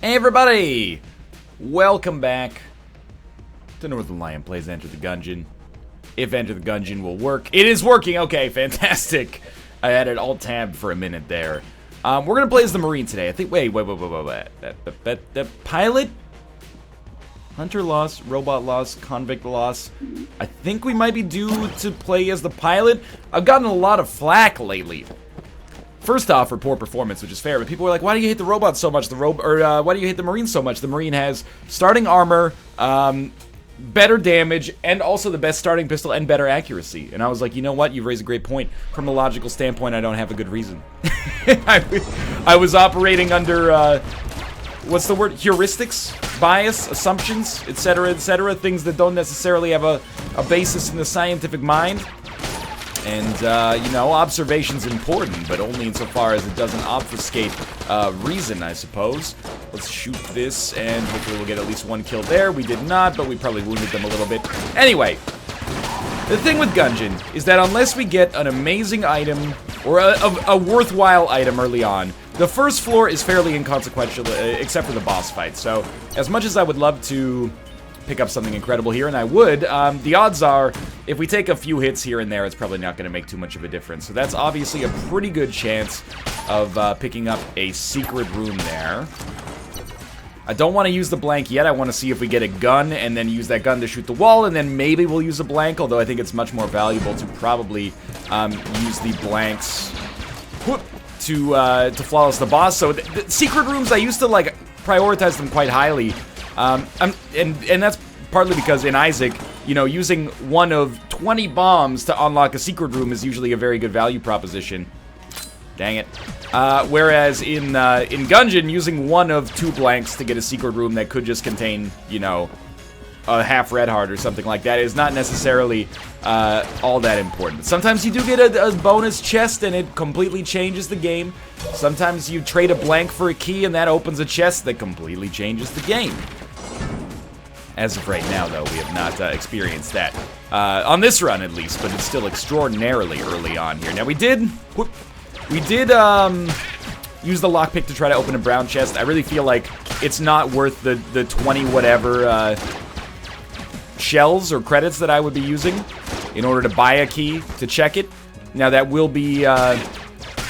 Hey everybody! Welcome back to Northernlion Plays Enter the Gungeon. If Enter the Gungeon will work. It is working! Okay, fantastic. I had it all tabbed for a minute there. We're gonna play as the Marine today. I think, wait. The pilot? Hunter lost, robot lost, convict lost. I think we might be due to play as the pilot. I've gotten a lot of flack lately. First off, for poor performance, which is fair, but people were like, why do you hate the robot so much? Why do you hate the Marine so much? The Marine has starting armor, better damage, and also the best starting pistol and better accuracy. And I was like, you know what? You've raised a great point. From a logical standpoint, I don't have a good reason. I was operating under, what's the word? Heuristics, bias, assumptions, etc., things that don't necessarily have a basis in the scientific mind. And, you know, observation's important, but only insofar as it doesn't obfuscate reason, I suppose. Let's shoot this, and hopefully we'll get at least one kill there. We did not, but we probably wounded them a little bit. Anyway, the thing with Gungeon is that unless we get an amazing item, or a worthwhile item early on, the first floor is fairly inconsequential, except for the boss fight. So, as much as I would love to pick up something incredible here, and I would, the odds are, if we take a few hits here and there, it's probably not going to make too much of a difference. So that's obviously a pretty good chance of picking up a secret room there. I don't want to use the blank yet. I want to see if we get a gun, and then use that gun to shoot the wall, and then maybe we'll use a blank, although I think it's much more valuable to probably use the blanks to flawless the boss. So the secret rooms, I used to, like, prioritize them quite highly. And that's partly because in Isaac, you know, using one of 20 bombs to unlock a secret room is usually a very good value proposition. Dang it. Whereas in Gungeon, using one of 2 blanks to get a secret room that could just contain, you know, a half red heart or something like that is not necessarily all that important. Sometimes you do get a bonus chest and it completely changes the game. Sometimes you trade a blank for a key and that opens a chest that completely changes the game. As of right now, though, we have not experienced that. On this run, at least, but it's still extraordinarily early on here. Now, we did use the lockpick to try to open a brown chest. I really feel like it's not worth the 20 whatever shells or credits that I would be using in order to buy a key to check it. Now, that will be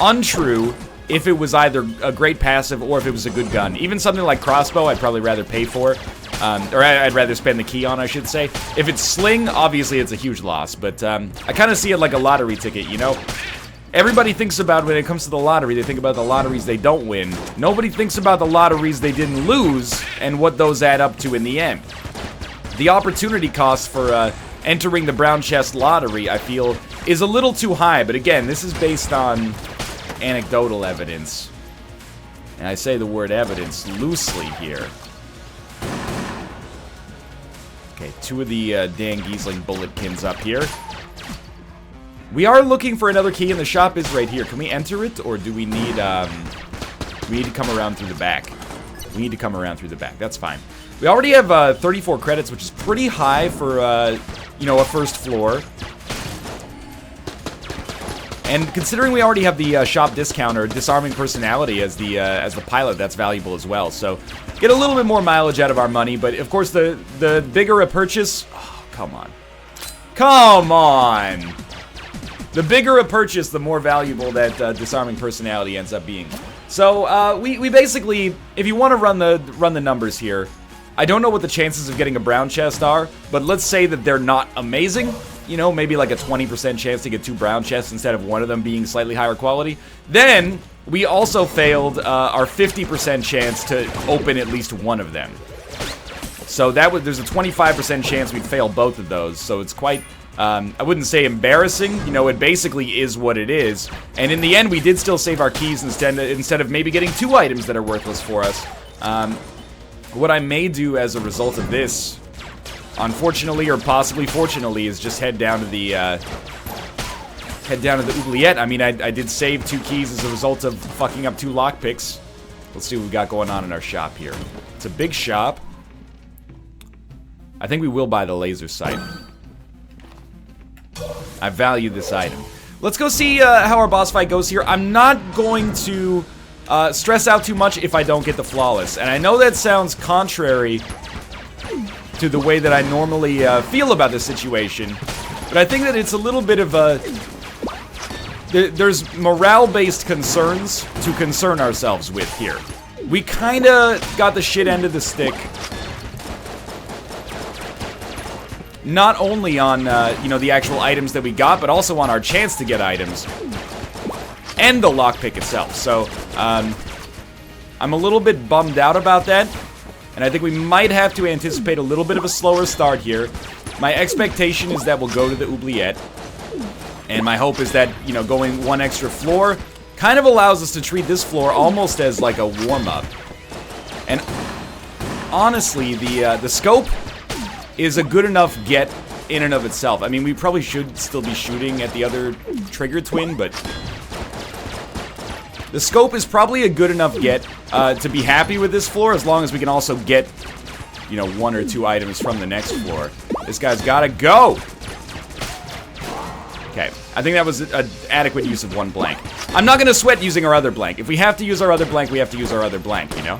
untrue if it was either a great passive or if it was a good gun. Even something like crossbow, I'd probably rather pay for. Or I'd rather spend the key on, I should say. If it's sling, obviously it's a huge loss, but I kind of see it like a lottery ticket, you know? Everybody thinks about, when it comes to the lottery, they think about the lotteries they don't win. Nobody thinks about the lotteries they didn't lose and what those add up to in the end. The opportunity cost for entering the brown chest lottery, I feel, is a little too high, but again, this is based on anecdotal evidence. And I say the word evidence loosely here. Okay, 2 of the Dan Giesling bulletkins up here. We are looking for another key, and the shop is right here. Can we enter it, or do we need to come around through the back? We need to come around through the back. That's fine. We already have 34 credits, which is pretty high for, you know, a first floor. And considering we already have the shop discount or disarming personality as the pilot, that's valuable as well. So get a little bit more mileage out of our money, but of course the bigger a purchase, oh, come on. The bigger a purchase, the more valuable that disarming personality ends up being. So we basically, if you want to run the numbers here, I don't know what the chances of getting a brown chest are, but let's say that they're not amazing. You know, maybe like a 20% chance to get 2 brown chests instead of one of them being slightly higher quality. Then, we also failed our 50% chance to open at least one of them. So there's a 25% chance we'd fail both of those, so it's quite, I wouldn't say embarrassing, you know, it basically is what it is. And in the end, we did still save our keys instead of maybe getting 2 items that are worthless for us. What I may do as a result of this, unfortunately or possibly fortunately, is just head down to the oubliette. I mean, I did save 2 keys as a result of fucking up 2 lockpicks. Let's see what we got going on in our shop here. It's a big shop. I think we will buy the laser sight. I value this item. Let's go see how our boss fight goes here. I'm not going to stress out too much if I don't get the flawless. And I know that sounds contrary to the way that I normally feel about this situation, but I think that it's a little bit of a... There's morale-based concerns to concern ourselves with here. We kinda got the shit end of the stick. Not only on, you know, the actual items that we got, but also on our chance to get items. And the lockpick itself. So, I'm a little bit bummed out about that. And I think we might have to anticipate a little bit of a slower start here. My expectation is that we'll go to the oubliette. And my hope is that, you know, going one extra floor kind of allows us to treat this floor almost as like a warm-up. And honestly, the scope is a good enough get in and of itself. I mean, we probably should still be shooting at the other trigger twin, but the scope is probably a good enough get to be happy with this floor, as long as we can also get, you know, one or two items from the next floor. This guy's gotta go! Okay, I think that was an adequate use of one blank. I'm not gonna sweat using our other blank. If we have to use our other blank, we have to use our other blank, you know?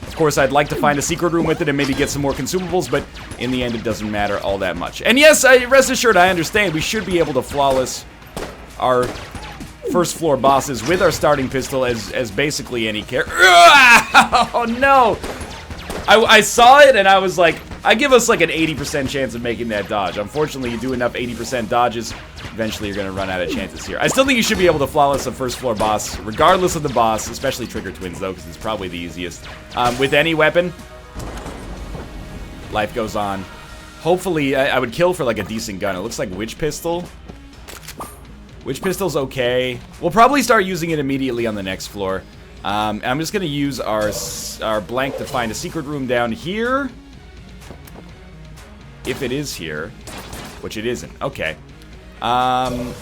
Of course, I'd like to find a secret room with it and maybe get some more consumables, but in the end, it doesn't matter all that much. And yes, rest assured, I understand. We should be able to flawless our first floor bosses with our starting pistol as basically any character. Oh no! I saw it and I was like, I give us like an 80% chance of making that dodge. Unfortunately, you do enough 80% dodges, eventually you're going to run out of chances here. I still think you should be able to flawless a first floor boss, regardless of the boss, especially trigger twins though, because it's probably the easiest. With any weapon, life goes on. Hopefully, I would kill for like a decent gun. It looks like Witch Pistol. Witch Pistol's okay. We'll probably start using it immediately on the next floor. I'm just going to use our blank to find a secret room down here. If it is here, which it isn't. Okay.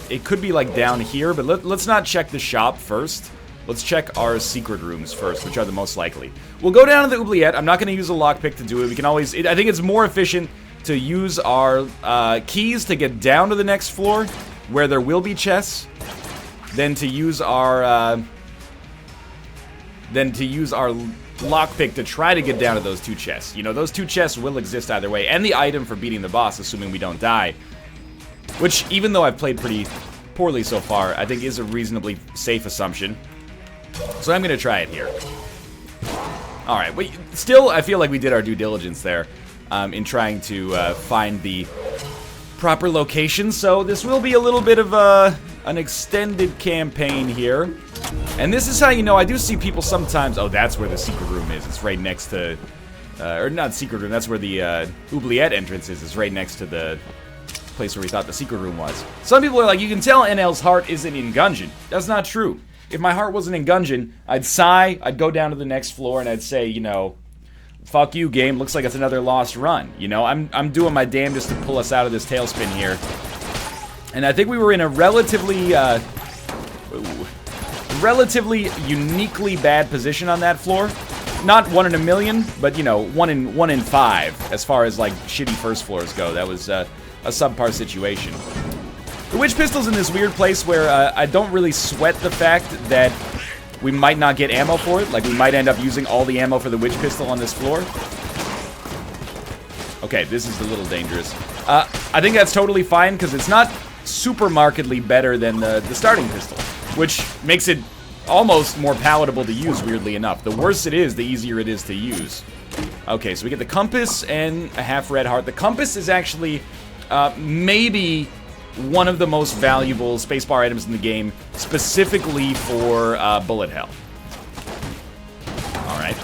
It could be like down here, but let's not check the shop first. Let's check our secret rooms first, which are the most likely. We'll go down to the oubliette. I'm not going to use a lockpick to do it. We can always... I think it's more efficient to use our keys to get down to the next floor, where there will be chests, than to use our lockpick to try to get down to those two chests. You know, those two chests will exist either way, and the item for beating the boss, assuming we don't die. Which, even though I've played pretty poorly so far, I think is a reasonably safe assumption. So I'm gonna try it here. Alright, but still, I feel like we did our due diligence there in trying to find the proper location, so this will be a little bit of an extended campaign here. And this is how you know, I do see people sometimes, oh, that's where the secret room is. It's right next to, or not secret room, that's where the oubliette entrance is. It's right next to the place where we thought the secret room was. Some people are like, you can tell NL's heart isn't in Gungeon. That's not true. If my heart wasn't in Gungeon, I'd sigh, I'd go down to the next floor, and I'd say, you know, fuck you, game, looks like it's another lost run. You know, I'm doing my damnedest to pull us out of this tailspin here. And I think we were in a relatively uniquely bad position on that floor. Not 1 in a million, but you know, 1 in 5 as far as like shitty first floors go. That was a subpar situation. The Witch Pistol's in this weird place where I don't really sweat the fact that we might not get ammo for it. Like, we might end up using all the ammo for the Witch Pistol on this floor. Okay, this is a little dangerous. I think that's totally fine, because it's not super markedly better than the starting pistol, which makes it almost more palatable to use, weirdly enough. The worse it is, the easier it is to use. Okay, so we get the compass and a half red heart. The compass is actually maybe one of the most valuable spacebar items in the game, specifically for Bulet Hell. Alright.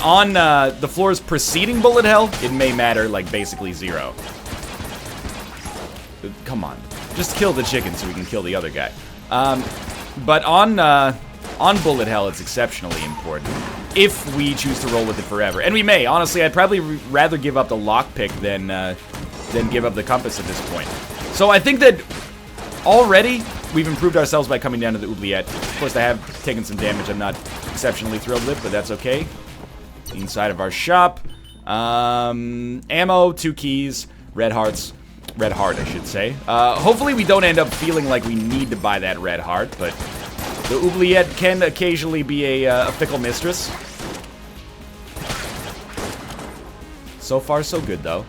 On the floors preceding Bulet Hell, it may matter, like, basically 0. Come on. Just kill the chicken so we can kill the other guy. But on Bulet Hell, it's exceptionally important. If we choose to roll with it forever. And we may. Honestly, I'd probably rather give up the lockpick than give up the compass at this point. So I think that already we've improved ourselves by coming down to the oubliette. Of course, I have taken some damage I'm not exceptionally thrilled with, but that's okay. Inside of our shop. Ammo, 2 keys, red hearts. Red heart, I should say. Hopefully we don't end up feeling like we need to buy that red heart, but the oubliette can occasionally be a fickle mistress. So far, so good, though.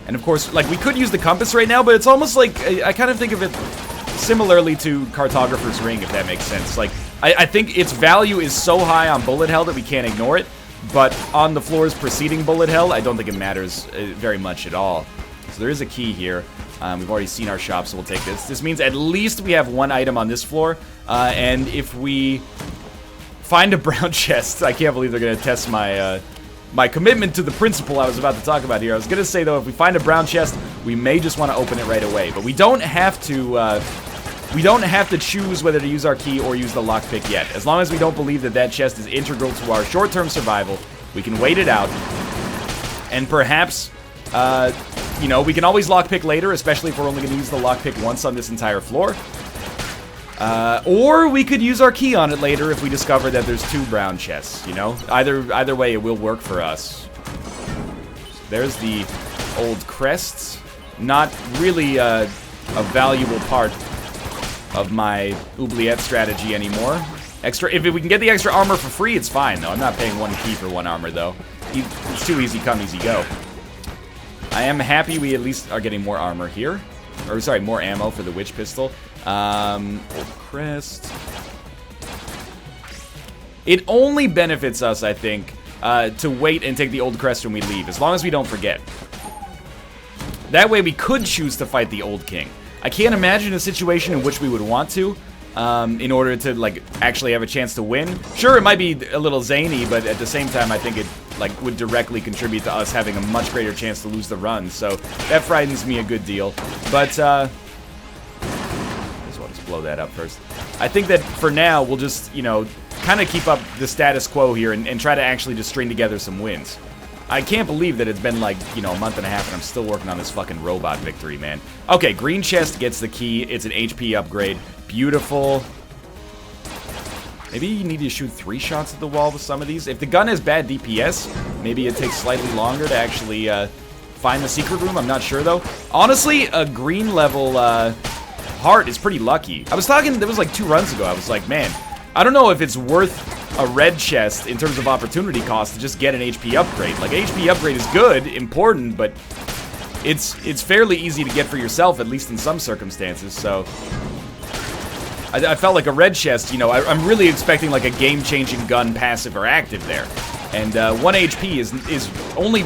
And of course, like, we could use the compass right now, but it's almost like, I kind of think of it similarly to Cartographer's Ring, if that makes sense. Like, I think its value is so high on Bulet Hell that we can't ignore it, but on the floors preceding Bulet Hell, I don't think it matters very much at all. So there is a key here. We've already seen our shop, so we'll take this. This means at least we have one item on this floor, and if we find a brown chest, I can't believe they're going to test my my commitment to the principle I was about to talk about here. I was going to say, though, if we find a brown chest, we may just want to open it right away. But we don't have to choose whether to use our key or use the lockpick yet. As long as we don't believe that that chest is integral to our short-term survival, we can wait it out. And perhaps, you know, we can always lockpick later, especially if we're only going to use the lockpick once on this entire floor. Or we could use our key on it later if we discover that there's 2 brown chests, you know? Either way, it will work for us. So there's the old crests. Not really a valuable part of my oubliette strategy anymore. If we can get the extra armor for free, it's fine, though. I'm not paying 1 key for 1 armor, though. It's too easy come, easy go. I am happy we at least are getting more armor here. Or, sorry, more ammo for the witch pistol. Old crest. It only benefits us, I think, to wait and take the old crest when we leave, as long as we don't forget. That way we could choose to fight the old king. I can't imagine a situation in which we would want to, in order to, like, actually have a chance to win. Sure, it might be a little zany, but at the same time, I think it, like, would directly contribute to us having a much greater chance to lose the run, so that frightens me a good deal. But, blow that up first. I think that for now, we'll just, you know, kind of keep up the status quo here and try to actually just string together some wins. I can't believe that it's been like, you know, a month and a half and I'm still working on this fucking robot victory, man. Okay, green chest gets the key. It's an HP upgrade. Beautiful. Maybe you need to shoot 3 shots at the wall with some of these. If the gun has bad DPS, maybe it takes slightly longer to actually find the secret room. I'm not sure, though. Honestly, a green level heart is pretty lucky. I was talking, there was like 2 runs ago, I was like, man, I don't know if it's worth a red chest in terms of opportunity cost to just get an HP upgrade. Like, HP upgrade is good, important, but it's fairly easy to get for yourself, at least in some circumstances, so I felt like a red chest, you know, I'm really expecting like a game-changing gun passive or active there. And 1 HP is only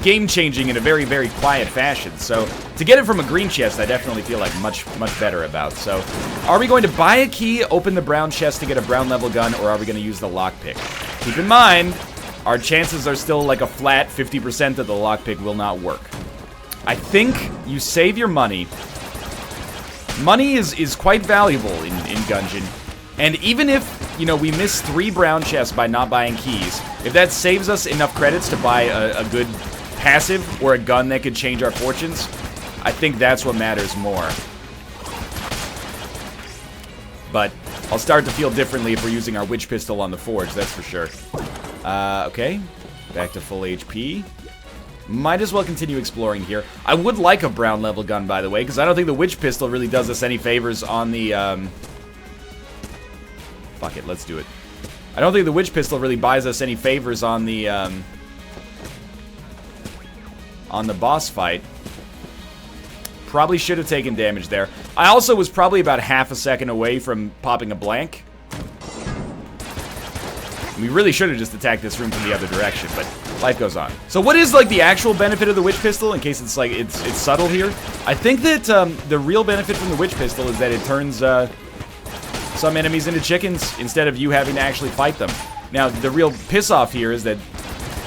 game-changing in a very, very quiet fashion. So to get it from a green chest, I definitely feel like much better about. So are we going to buy a key, open the brown chest to get a brown level gun, or are we going to use the lockpick? Keep in mind, our chances are still like a flat 50% that the lockpick will not work. I think you save your money. Money is quite valuable in Gungeon. And even if, you know, we miss 3 brown chests by not buying keys, if that saves us enough credits to buy a good passive or a gun that could change our fortunes, I think that's what matters more. But I'll start to feel differently if we're using our witch pistol on the forge, that's for sure. Okay, back to full HP. Might as well continue exploring here. I would like a brown level gun, by the way, because I don't think the witch pistol really does us any favors on the, Fuck it, let's do it. I don't think the witch pistol really buys us any favors on the boss fight. Probably should have taken damage there. I also was probably about half a second away from popping a blank. We really should have just attacked this room from the other direction, but life goes on. So what is, like, the actual benefit of the witch pistol, in case it's, like, it's subtle here? I think that the real benefit from the witch pistol is that it turns some enemies into chickens instead of you having to actually fight them. Now, the real piss-off here is that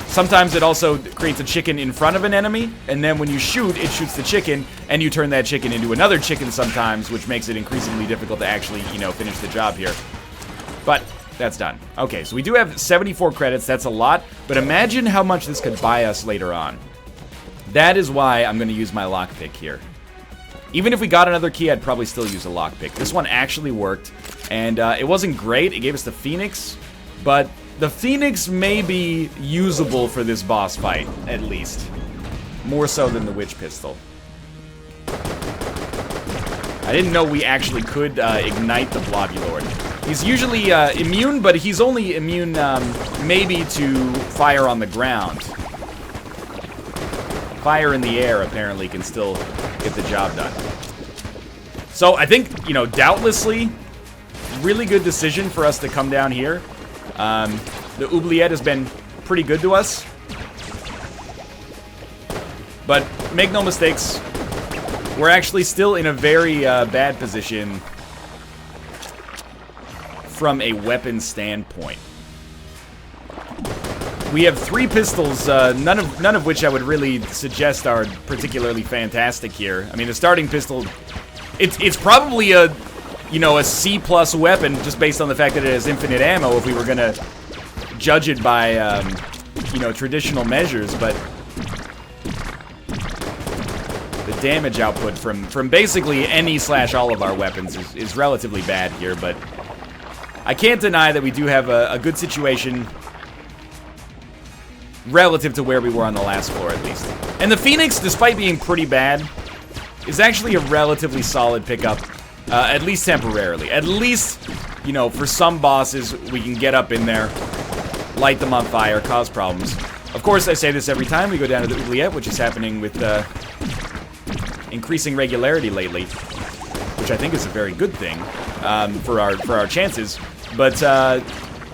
sometimes it also creates a chicken in front of an enemy, and then when you shoot, it shoots the chicken, and you turn that chicken into another chicken sometimes, which makes it increasingly difficult to actually, you know, finish the job here. But that's done. Okay, so we do have 74 credits. That's a lot, but imagine how much this could buy us later on. That is why I'm going to use my lockpick here. Even if we got another key, I'd probably still use a lockpick. This one actually worked, and it wasn't great. It gave us the Phoenix, but the Phoenix may be usable for this boss fight, at least. More so than the witch pistol. I didn't know we actually could ignite the Blobulord. He's usually immune, but he's only immune maybe to fire on the ground. Fire in the air, apparently, can still get the job done. So I think, you know, doubtlessly, really good decision for us to come down here. The oubliette has been pretty good to us. But make no mistakes, we're actually still in a very bad position from a weapon standpoint. We have 3 pistols, none of which I would really suggest are particularly fantastic here. I mean, the starting pistol, it's probably a, you know, a C+ weapon just based on the fact that it has infinite ammo if we were gonna judge it by, you know, traditional measures, but the damage output from basically any/all of our weapons is relatively bad here, but I can't deny that we do have a good situation relative to where we were on the last floor, at least. And the Phoenix, despite being pretty bad, is actually a relatively solid pickup, at least temporarily. At least, you know, for some bosses, we can get up in there, light them on fire, cause problems. Of course, I say this every time we go down to the oubliette, which is happening with increasing regularity lately, which I think is a very good thing for our chances. But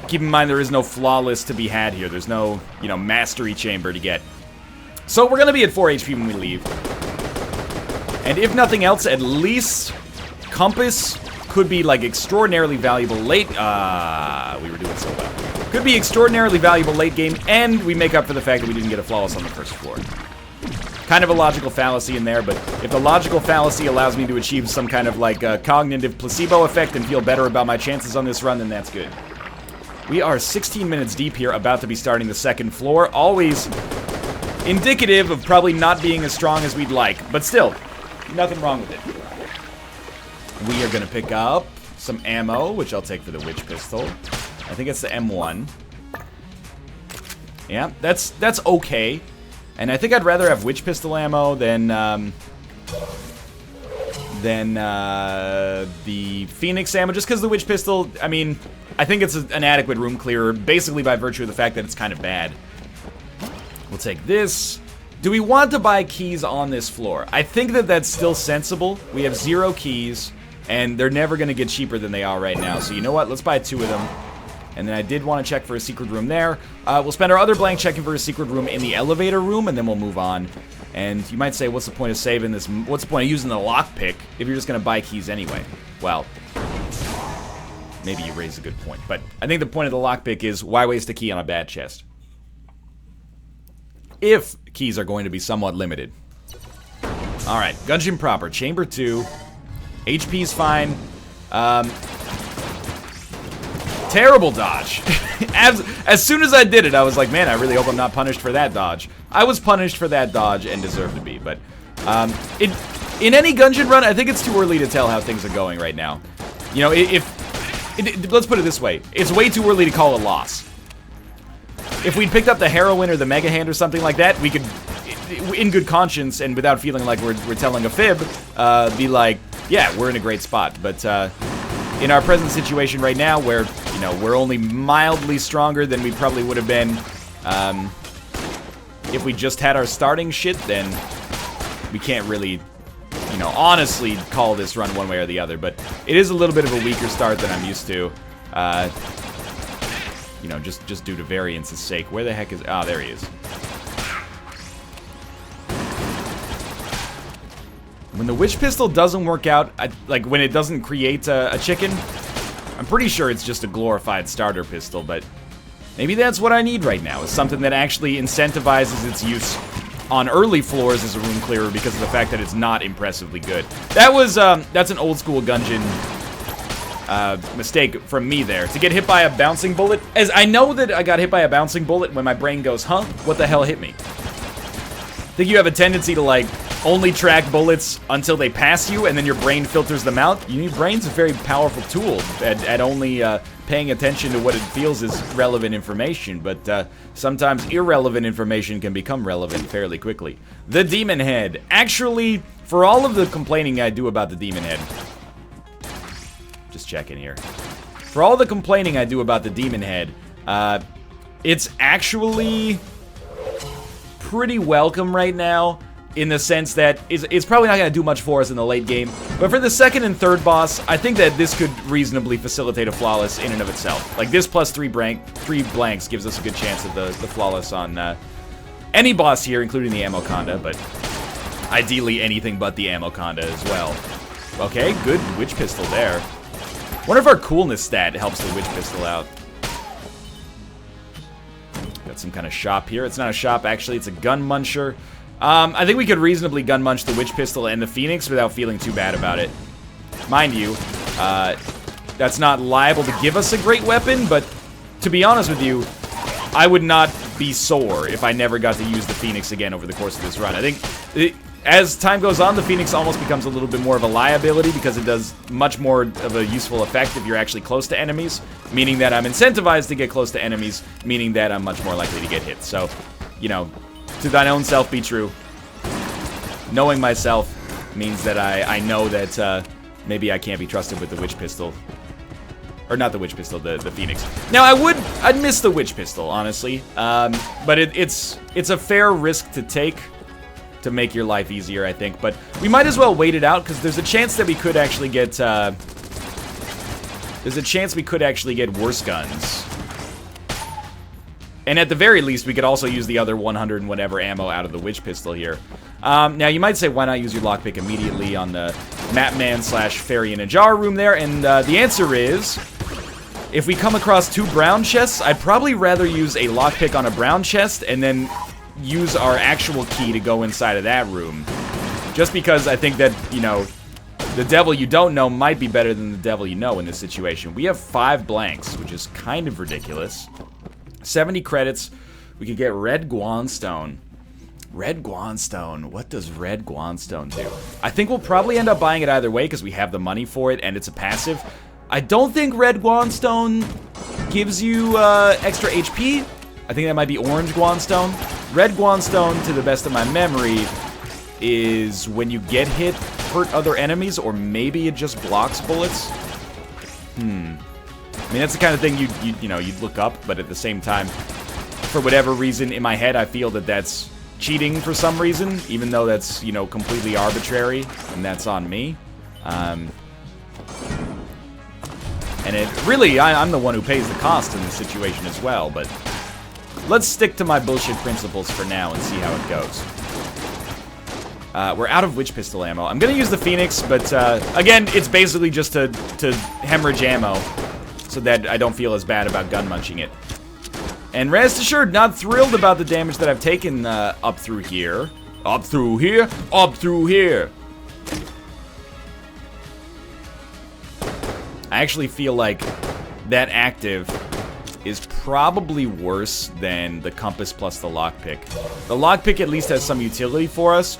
keep in mind there is no flawless to be had here. There's no, you know, mastery chamber to get. So we're gonna be at 4 HP when we leave. And if nothing else, at least Compass could be like extraordinarily valuable late. We were doing so well. Could be extraordinarily valuable late game, and we make up for the fact that we didn't get a flawless on the first floor. Kind of a logical fallacy in there, but if the logical fallacy allows me to achieve some kind of like cognitive placebo effect and feel better about my chances on this run, then that's good. We are 16 minutes deep here, about to be starting the second floor. Always indicative of probably not being as strong as we'd like, but still, nothing wrong with it. We are going to pick up some ammo, which I'll take for the witch pistol. I think it's the M1. Yeah, that's okay. And I think I'd rather have witch pistol ammo than the Phoenix ammo, just because the witch pistol, I mean, I think it's an adequate room clearer, basically by virtue of the fact that it's kind of bad. We'll take this. Do we want to buy keys on this floor? I think that that's still sensible. We have 0 keys, and they're never going to get cheaper than they are right now. So you know what? Let's buy 2 of them. And then I did want to check for a secret room there. We'll spend our other blank checking for a secret room in the elevator room, and then we'll move on. And you might say, what's the point of saving this? What's the point of using the lockpick if you're just going to buy keys anyway? Well, maybe you raise a good point. But I think the point of the lockpick is, why waste a key on a bad chest? If keys are going to be somewhat limited. Alright, Gungeon proper. Chamber 2. HP's fine. Terrible dodge. As soon as I did it, I was like, man, I really hope I'm not punished for that dodge. I was punished for that dodge and deserved to be, but in any Gungeon run, I think it's too early to tell how things are going right now. You know, let's put it this way. It's way too early to call a loss. If we'd picked up the Heroine or the Mega Hand or something like that, we could, in good conscience and without feeling like we're telling a fib, be like, yeah, we're in a great spot. But in our present situation right now, where, you know, we're only mildly stronger than we probably would have been if we just had our starting shit, then we can't really, you know, honestly call this run one way or the other. But it is a little bit of a weaker start than I'm used to. You know, just due to variance's sake. Where the heck is... Ah, there he is. When the witch pistol doesn't work out, like when it doesn't create a chicken, I'm pretty sure it's just a glorified starter pistol, but maybe that's what I need right now, is something that actually incentivizes its use on early floors as a room clearer because of the fact that it's not impressively good. That was, that's an old school Gungeon mistake from me there. To get hit by a bouncing bullet, as I know that I got hit by a bouncing bullet when my brain goes, huh, what the hell hit me? I think you have a tendency to, like, only track bullets until they pass you, and then your brain filters them out. Your brain's a very powerful tool at only paying attention to what it feels is relevant information, but sometimes irrelevant information can become relevant fairly quickly. The Demon Head. Actually, for all of the complaining I do about the Demon Head... Just checking here. For all the complaining I do about the Demon Head, it's actually pretty welcome right now, in the sense that it's probably not going to do much for us in the late game. But for the second and third boss, I think that this could reasonably facilitate a flawless in and of itself. Like, this plus 3 blanks gives us a good chance of the flawless on any boss here, including the Ammoconda, but ideally anything but the Ammoconda as well. Okay, good Witch Pistol there. Wonder if our coolness stat helps the Witch Pistol out. Got some kind of shop here. It's not a shop, actually. It's a Gun Muncher. I think we could reasonably Gun Munch the Witch Pistol and the Phoenix without feeling too bad about it. Mind you, that's not liable to give us a great weapon, but to be honest with you, I would not be sore if I never got to use the Phoenix again over the course of this run. I think as time goes on, the Phoenix almost becomes a little bit more of a liability because it does much more of a useful effect if you're actually close to enemies, meaning that I'm incentivized to get close to enemies, meaning that I'm much more likely to get hit. So, you know, to thine own self be true. Knowing myself means that I know that maybe I can't be trusted with the Witch Pistol. Or not the Witch Pistol, the Phoenix. Now, I'd miss the Witch Pistol, honestly. But it's a fair risk to take to make your life easier, I think. But we might as well wait it out, because there's a chance that we could actually get... there's a chance we could actually get worse guns. And at the very least, we could also use the other 100 and whatever ammo out of the Witch Pistol here. Now, you might say, why not use your lockpick immediately on the Mapman / Fairy in a Jar room there? And the answer is, if we come across 2 brown chests, I'd probably rather use a lockpick on a brown chest and then use our actual key to go inside of that room. Just because I think that, you know, the devil you don't know might be better than the devil you know in this situation. We have 5 blanks, which is kind of ridiculous. 70 credits. We could get Red Guanstone. Red Guanstone. What does Red Guanstone do? I think we'll probably end up buying it either way because we have the money for it and it's a passive. I don't think Red Guanstone gives you extra HP. I think that might be Orange Guanstone. Red Guanstone, to the best of my memory, is when you get hit, hurt other enemies, or maybe it just blocks bullets. I mean, that's the kind of thing you know, you'd look up, but at the same time, for whatever reason, in my head, I feel that that's cheating for some reason, even though that's, you know, completely arbitrary, and that's on me. And it really, I'm the one who pays the cost in this situation as well, but let's stick to my bullshit principles for now and see how it goes. We're out of Witch Pistol ammo. I'm gonna use the Phoenix, but again, it's basically just to hemorrhage ammo so that I don't feel as bad about gun munching it. And rest assured, not thrilled about the damage that I've taken up through here. Up through here, up through here. I actually feel like that active is probably worse than the compass plus the lockpick. The lockpick at least has some utility for us.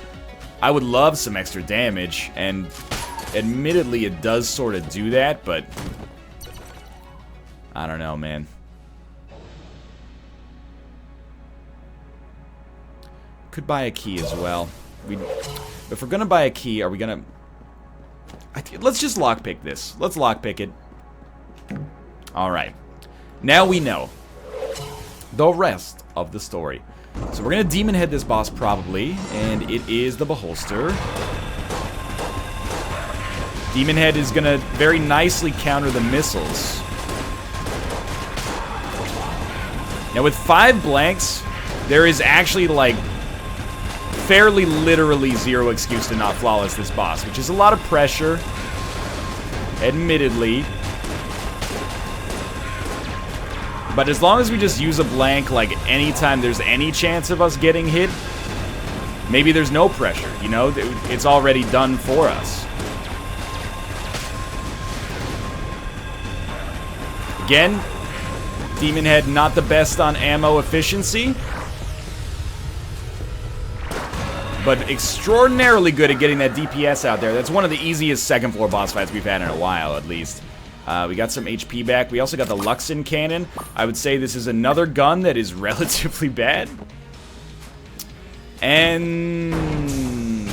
I would love some extra damage, and admittedly it does sort of do that, but I don't know, man. Could buy a key as well. If we're gonna buy a key, are we gonna... let's just lockpick this. Let's lockpick it. Alright. Now we know the rest of the story. So we're gonna Demon Head this boss probably, and it is the Beholster. Demon Head is gonna very nicely counter the missiles. Now with 5 blanks, there is actually like fairly literally zero excuse to not flawless this boss, which is a lot of pressure, admittedly. But as long as we just use a blank, like, anytime there's any chance of us getting hit, maybe there's no pressure, you know? It's already done for us. Again, Demon Head not the best on ammo efficiency, but extraordinarily good at getting that DPS out there. That's one of the easiest second floor boss fights we've had in a while, at least. We got some HP back. We also got the Luxon cannon. I would say this is another gun that is relatively bad. And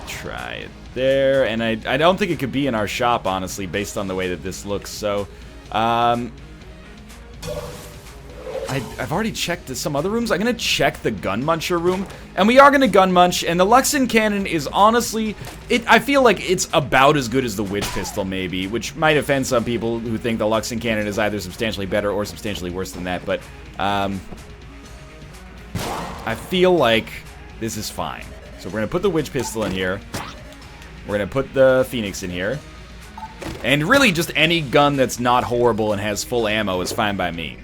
try it there. And I don't think it could be in our shop, honestly, based on the way that this looks. So, I've already checked some other rooms. I'm going to check the Gun Muncher room. And we are going to Gun Munch. And the Luxon cannon is honestly... I feel like it's about as good as the Witch Pistol, maybe. Which might offend some people who think the Luxon cannon is either substantially better or substantially worse than that. But, I feel like this is fine. So we're going to put the Witch Pistol in here. We're going to put the Phoenix in here. And really just any gun that's not horrible and has full ammo is fine by me.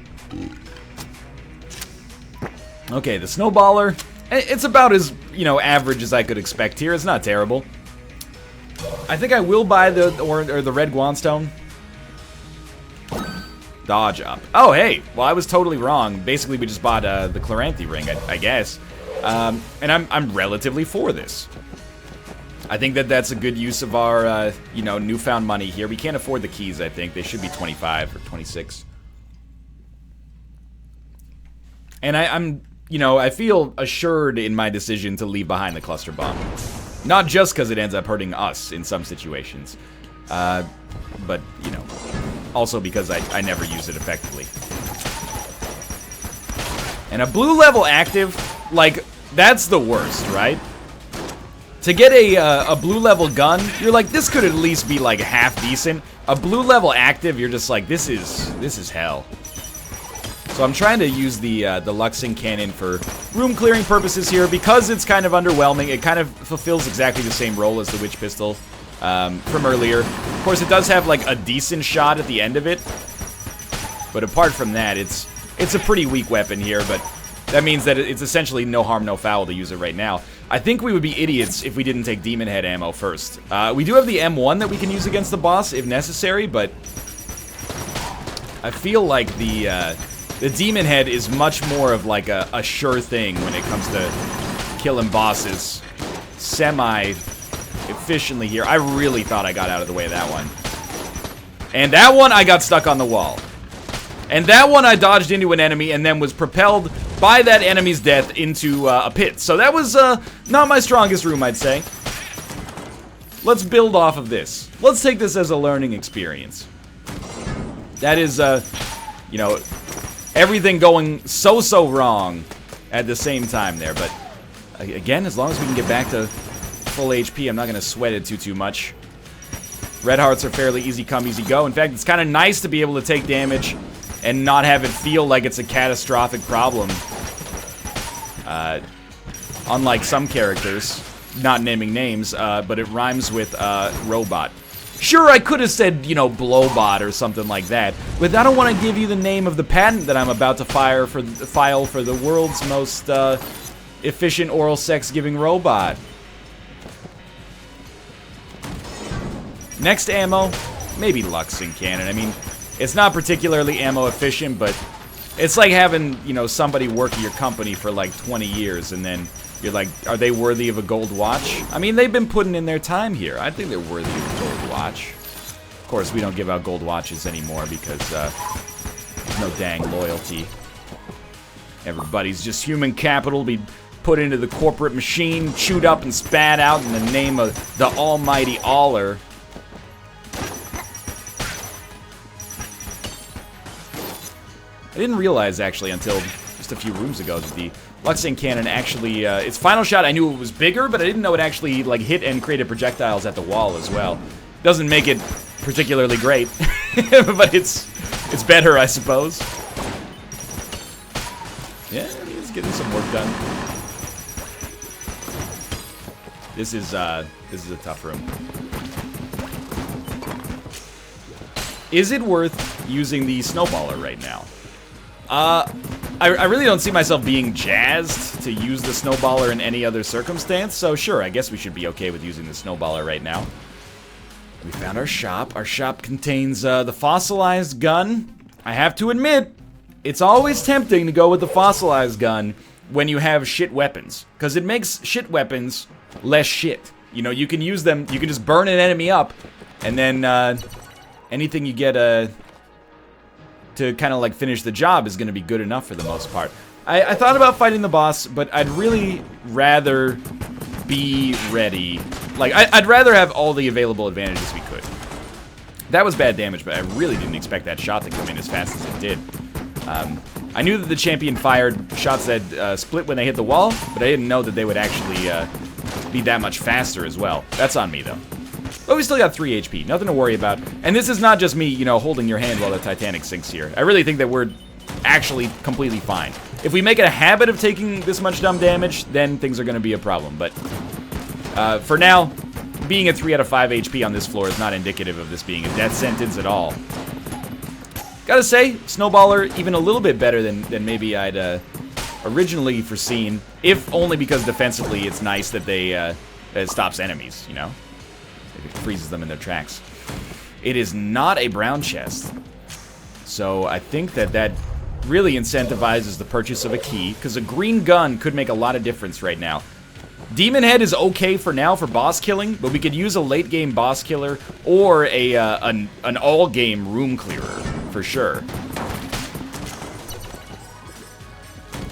Okay, the Snowballer, it's about as, you know, average as I could expect here. It's not terrible. I think I will buy the Red Guanstone. Dodge up. Oh, hey, well, I was totally wrong. Basically, we just bought the Chloranthy ring, I guess. And I'm relatively for this. I think that that's a good use of our, you know, newfound money here. We can't afford the keys, I think. They should be 25 or 26. And I'm... You know, I feel assured in my decision to leave behind the cluster bomb. Not just because it ends up hurting us in some situations. But, you know, also because I never use it effectively. And a blue level active, like, that's the worst, right? To get a blue level gun, you're like, this could at least be, like, half decent. A blue level active, you're just like, this is hell. So I'm trying to use the Luxon cannon for room clearing purposes here. Because it's kind of underwhelming, it kind of fulfills exactly the same role as the Witch Pistol from earlier. Of course, it does have like a decent shot at the end of it. But apart from that, it's a pretty weak weapon here. But that means that it's essentially no harm, no foul to use it right now. I think we would be idiots if we didn't take Demon Head ammo first. We do have the M1 that we can use against the boss if necessary, but I feel like the Demon Head is much more of like a sure thing when it comes to killing bosses semi-efficiently here. I really thought I got out of the way of that one. And that one, I got stuck on the wall. And that one, I dodged into an enemy and then was propelled by that enemy's death into a pit. So that was not my strongest room, I'd say. Let's build off of this. Let's take this as a learning experience. That is, you know... Everything going so wrong at the same time there, but again, as long as we can get back to full HP, I'm not going to sweat it too much. Red hearts are fairly easy come, easy go. In fact, it's kind of nice to be able to take damage and not have it feel like it's a catastrophic problem. Unlike some characters, not naming names, but it rhymes with robot. Sure, I could have said, you know, Blowbot or something like that, but I don't want to give you the name of the patent that I'm about to file for the world's most efficient oral sex-giving robot. Next ammo, maybe Luxon cannon. I mean, it's not particularly ammo efficient, but it's like having, you know, somebody work at your company for like 20 years and then you're like, are they worthy of a gold watch? I mean, they've been putting in their time here. I think they're worthy of a gold watch. Of course, we don't give out gold watches anymore because there's no dang loyalty. Everybody's just human capital be put into the corporate machine, chewed up and spat out in the name of the almighty Aller. I didn't realize, actually, until just a few rooms ago that the Luxon cannon actually, its final shot, I knew it was bigger, but I didn't know it actually, like, hit and created projectiles at the wall as well. Doesn't make it particularly great, but it's better, I suppose. Yeah, he's getting some work done. This is a tough room. Is it worth using the Snowballer right now? I really don't see myself being jazzed to use the Snowballer in any other circumstance, so sure, I guess we should be okay with using the Snowballer right now. We found our shop. Our shop contains the fossilized gun. I have to admit, it's always tempting to go with the fossilized gun when you have shit weapons, because it makes shit weapons less shit. You know, you can use them, you can just burn an enemy up, and then anything you get to kind of like finish the job is going to be good enough for the most part. I thought about fighting the boss, but I'd really rather be ready. Like, I'd rather have all the available advantages we could. That was bad damage, but I really didn't expect that shot to come in as fast as it did. I knew that the champion fired shots that split when they hit the wall, but I didn't know that they would actually be that much faster as well. That's on me, though. But we still got 3 HP, nothing to worry about. And this is not just me, you know, holding your hand while the Titanic sinks here. I really think that we're actually completely fine. If we make it a habit of taking this much dumb damage, then things are going to be a problem. But for now, being at 3 out of 5 HP on this floor is not indicative of this being a death sentence at all. Gotta say, Snowballer even a little bit better than maybe I'd originally foreseen, if only because defensively it's nice that it stops enemies, you know? It freezes them in their tracks. It is not a brown chest, so I think that really incentivizes the purchase of a key, because a green gun could make a lot of difference right now. Demon Head is okay for now for boss killing, but we could use a late game boss killer or an all game room clearer for sure.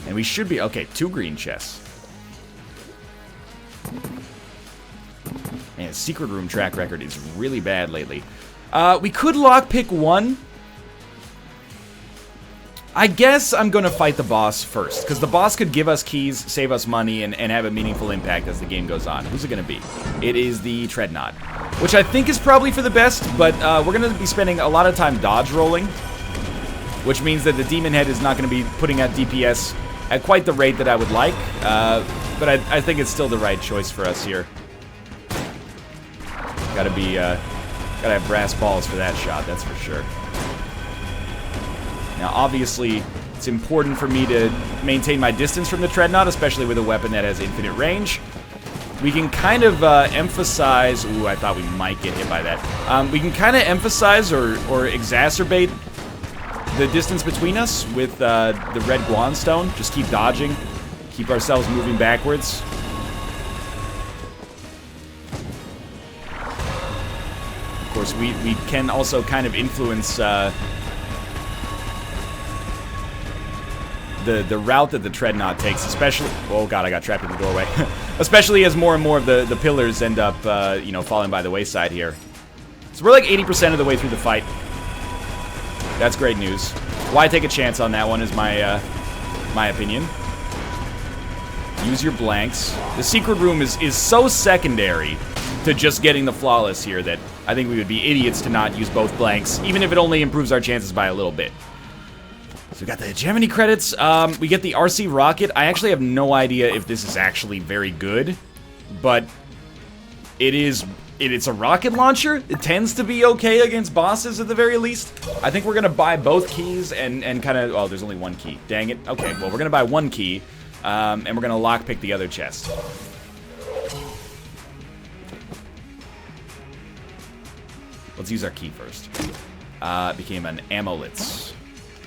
And we should be okay. 2 green chests. Man, secret room track record is really bad lately. We could lockpick 1. I guess I'm going to fight the boss first, because the boss could give us keys, save us money, and have a meaningful impact as the game goes on. Who's it going to be? It is the Treadnought, which I think is probably for the best, but we're going to be spending a lot of time dodge rolling, which means that the Demon Head is not going to be putting out DPS at quite the rate that I would like, but I think it's still the right choice for us here. Gotta have brass balls for that shot, that's for sure. Now, obviously, it's important for me to maintain my distance from the Treadnought, especially with a weapon that has infinite range. We can kind of emphasize... Ooh, I thought we might get hit by that. We can kind of emphasize or exacerbate the distance between us with the red Guanstone. Just keep dodging, keep ourselves moving backwards. Of course, we can also kind of influence... The route that the Treadnought takes, especially... Oh god, I got trapped in the doorway. Especially as more and more of the pillars end up, you know, falling by the wayside here. So we're like 80% of the way through the fight. That's great news. Why take a chance on that one is my opinion. Use your blanks. The secret room is so secondary to just getting the flawless here that I think we would be idiots to not use both blanks, even if it only improves our chances by a little bit. So we got the hegemony credits. We get the RC rocket. I actually have no idea if this is actually very good, but it's a rocket launcher. It tends to be okay against bosses at the very least. I think we're gonna buy both keys and kind of... Oh, there's only 1 key. Dang it. Okay, well, we're gonna buy 1 key, and we're gonna lockpick the other chest. Let's use our key first. It became an amulet.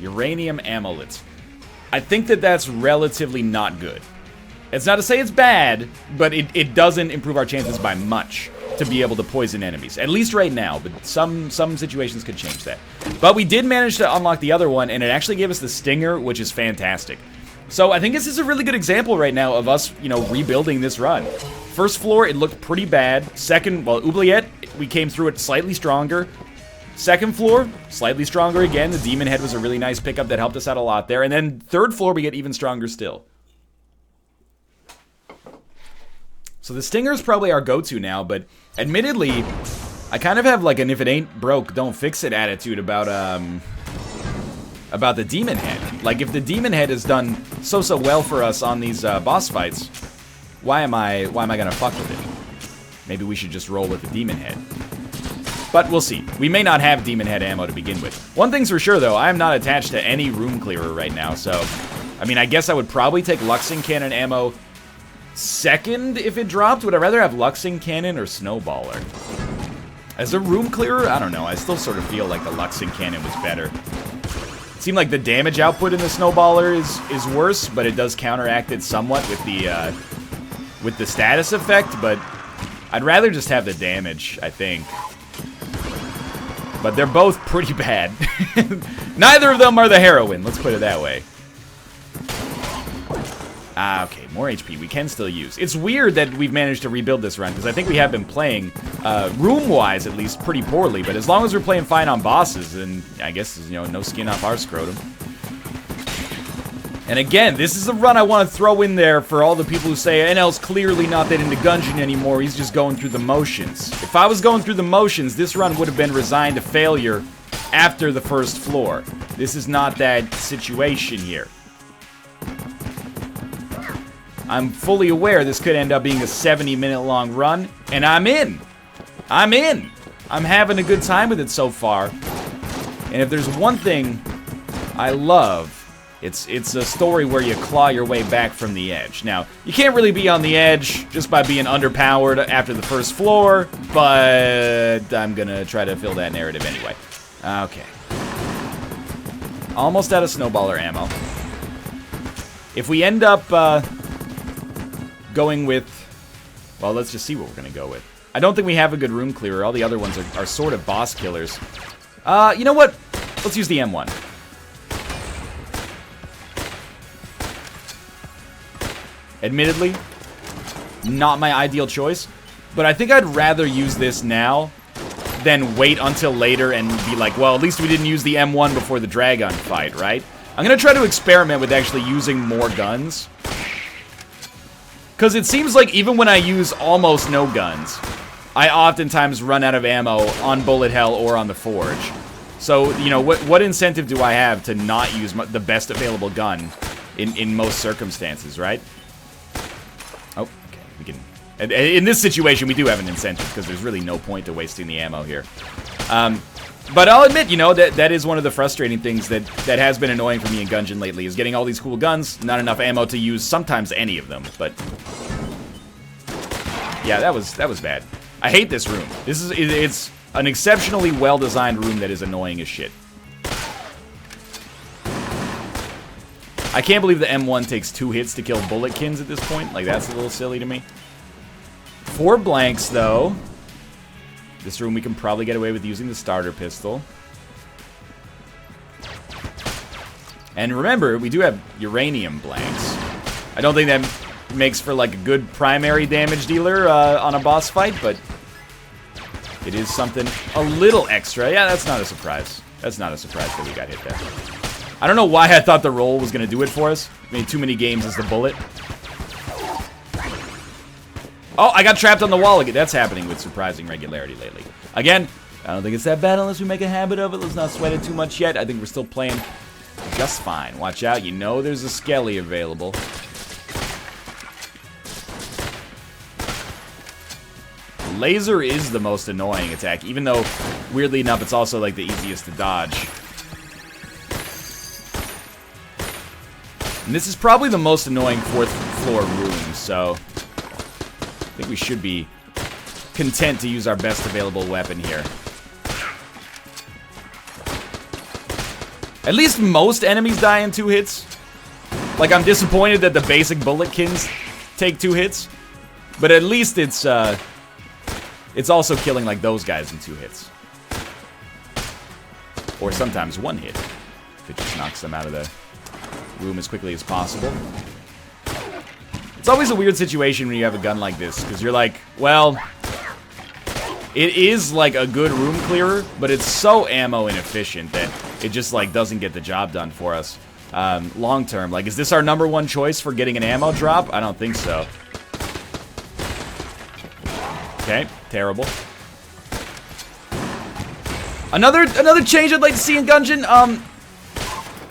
Uranium amulet. I think that that's relatively not good. It's not to say it's bad, but it doesn't improve our chances by much to be able to poison enemies. At least right now, but some situations could change that. But we did manage to unlock the other one, and it actually gave us the Stinger, which is fantastic. So I think this is a really good example right now of us, you know, rebuilding this run. First floor, it looked pretty bad. Second, well, Oubliette, we came through it slightly stronger. Second floor, slightly stronger again. The Demon Head was a really nice pickup that helped us out a lot there. And then third floor, we get even stronger still. So the Stinger is probably our go-to now, but admittedly, I kind of have like an if it ain't broke, don't fix it attitude about the Demon Head. Like, if the Demon Head has done so well for us on these boss fights, why am I gonna fuck with it? Maybe we should just roll with the Demon Head. But we'll see. We may not have Demon Head ammo to begin with. One thing's for sure, though. I am not attached to any room clearer right now, so... I mean, I guess I would probably take Luxing Cannon ammo second if it dropped. Would I rather have Luxing Cannon or Snowballer? As a room clearer? I don't know. I still sort of feel like the Luxing Cannon was better. It seemed like the damage output in the Snowballer is worse, but it does counteract it somewhat with the status effect, but I'd rather just have the damage, I think. But they're both pretty bad. Neither of them are the heroine, let's put it that way. Ah, okay, more HP we can still use. It's weird that we've managed to rebuild this run, because I think we have been playing, room-wise at least, pretty poorly. But as long as we're playing fine on bosses, then I guess, you know, no skin off our scrotum. And again, this is a run I want to throw in there for all the people who say, NL's clearly not that into Gungeon anymore, he's just going through the motions. If I was going through the motions, this run would have been resigned to failure after the first floor. This is not that situation here. I'm fully aware this could end up being a 70-minute long run, and I'm in. I'm in. I'm having a good time with it so far. And if there's one thing I love, it's a story where you claw your way back from the edge. Now, you can't really be on the edge just by being underpowered after the first floor, but I'm gonna try to fill that narrative anyway. Okay. Almost out of snowballer ammo. If we end up going with... Well, let's just see what we're gonna go with. I don't think we have a good room clearer. All the other ones are sort of boss killers. You know what? Let's use the M1. Admittedly, not my ideal choice, but I think I'd rather use this now than wait until later and be like, well, at least we didn't use the M1 before the Dragon fight, right? I'm gonna try to experiment with actually using more guns. Because it seems like even when I use almost no guns, I oftentimes run out of ammo on Bulet Hell or on the Forge. So, you know, what incentive do I have to not use the best available gun in most circumstances, right? Oh, okay, we can... In this situation, we do have an incentive, because there's really no point to wasting the ammo here. But I'll admit, you know, that is one of the frustrating things that has been annoying for me in Gungeon lately, is getting all these cool guns, not enough ammo to use sometimes any of them, but... Yeah, that was bad. I hate this room. It's an exceptionally well-designed room that is annoying as shit. I can't believe the M1 takes 2 hits to kill Buletkins at this point. Like, that's a little silly to me. 4 blanks, though. This room we can probably get away with using the starter pistol. And remember, we do have uranium blanks. I don't think that makes for, like, a good primary damage dealer on a boss fight, but it is something a little extra. Yeah, that's not a surprise. That's not a surprise that we got hit there. I don't know why I thought the roll was going to do it for us. I mean, too many games as the bullet. Oh, I got trapped on the wall again. That's happening with surprising regularity lately. Again, I don't think it's that bad unless we make a habit of it. Let's not sweat it too much yet. I think we're still playing just fine. Watch out. You know there's a skelly available. Laser is the most annoying attack, even though, weirdly enough, it's also, like, the easiest to dodge. And this is probably the most annoying 4th floor room, so I think we should be content to use our best available weapon here. At least most enemies die in 2 hits. Like, I'm disappointed that the basic Buletkins take 2 hits, but at least it's also killing, like, those guys in 2 hits. Or sometimes 1 hit, if it just knocks them out of the room as quickly as possible. It's always a weird situation when you have a gun like this, because you're like, well, it is like a good room clearer, but it's so ammo inefficient that it just, like, doesn't get the job done for us long term. Like, is this our #1 choice for getting an ammo drop? I don't think so. Okay, terrible. Another change I'd like to see in Gungeon,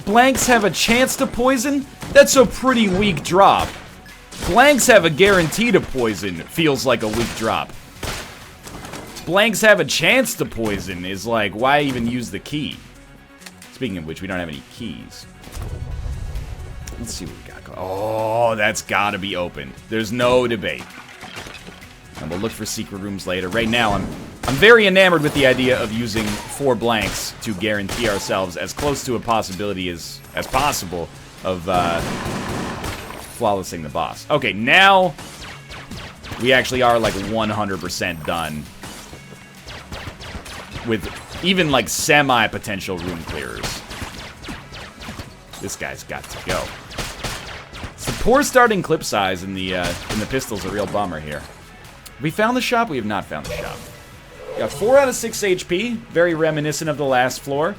blanks have a chance to poison. That's a pretty weak drop. Blanks have a guarantee to poison. Feels like a weak drop. Blanks have a chance to poison is like, why even use the key? Speaking of which, we don't have any keys. Let's see what we got. Oh, that's gotta be open. There's no debate. And we'll look for secret rooms later. Right now, I'm very enamored with the idea of using 4 blanks to guarantee ourselves as close to a possibility as possible of flawlessing the boss. Okay, now we actually are like 100% done with even like semi-potential room clearers. This guy's got to go. It's the poor starting clip size in the pistol's a real bummer here. We found the shop? We have not found the shop. We got 4 out of 6 HP, very reminiscent of the last floor.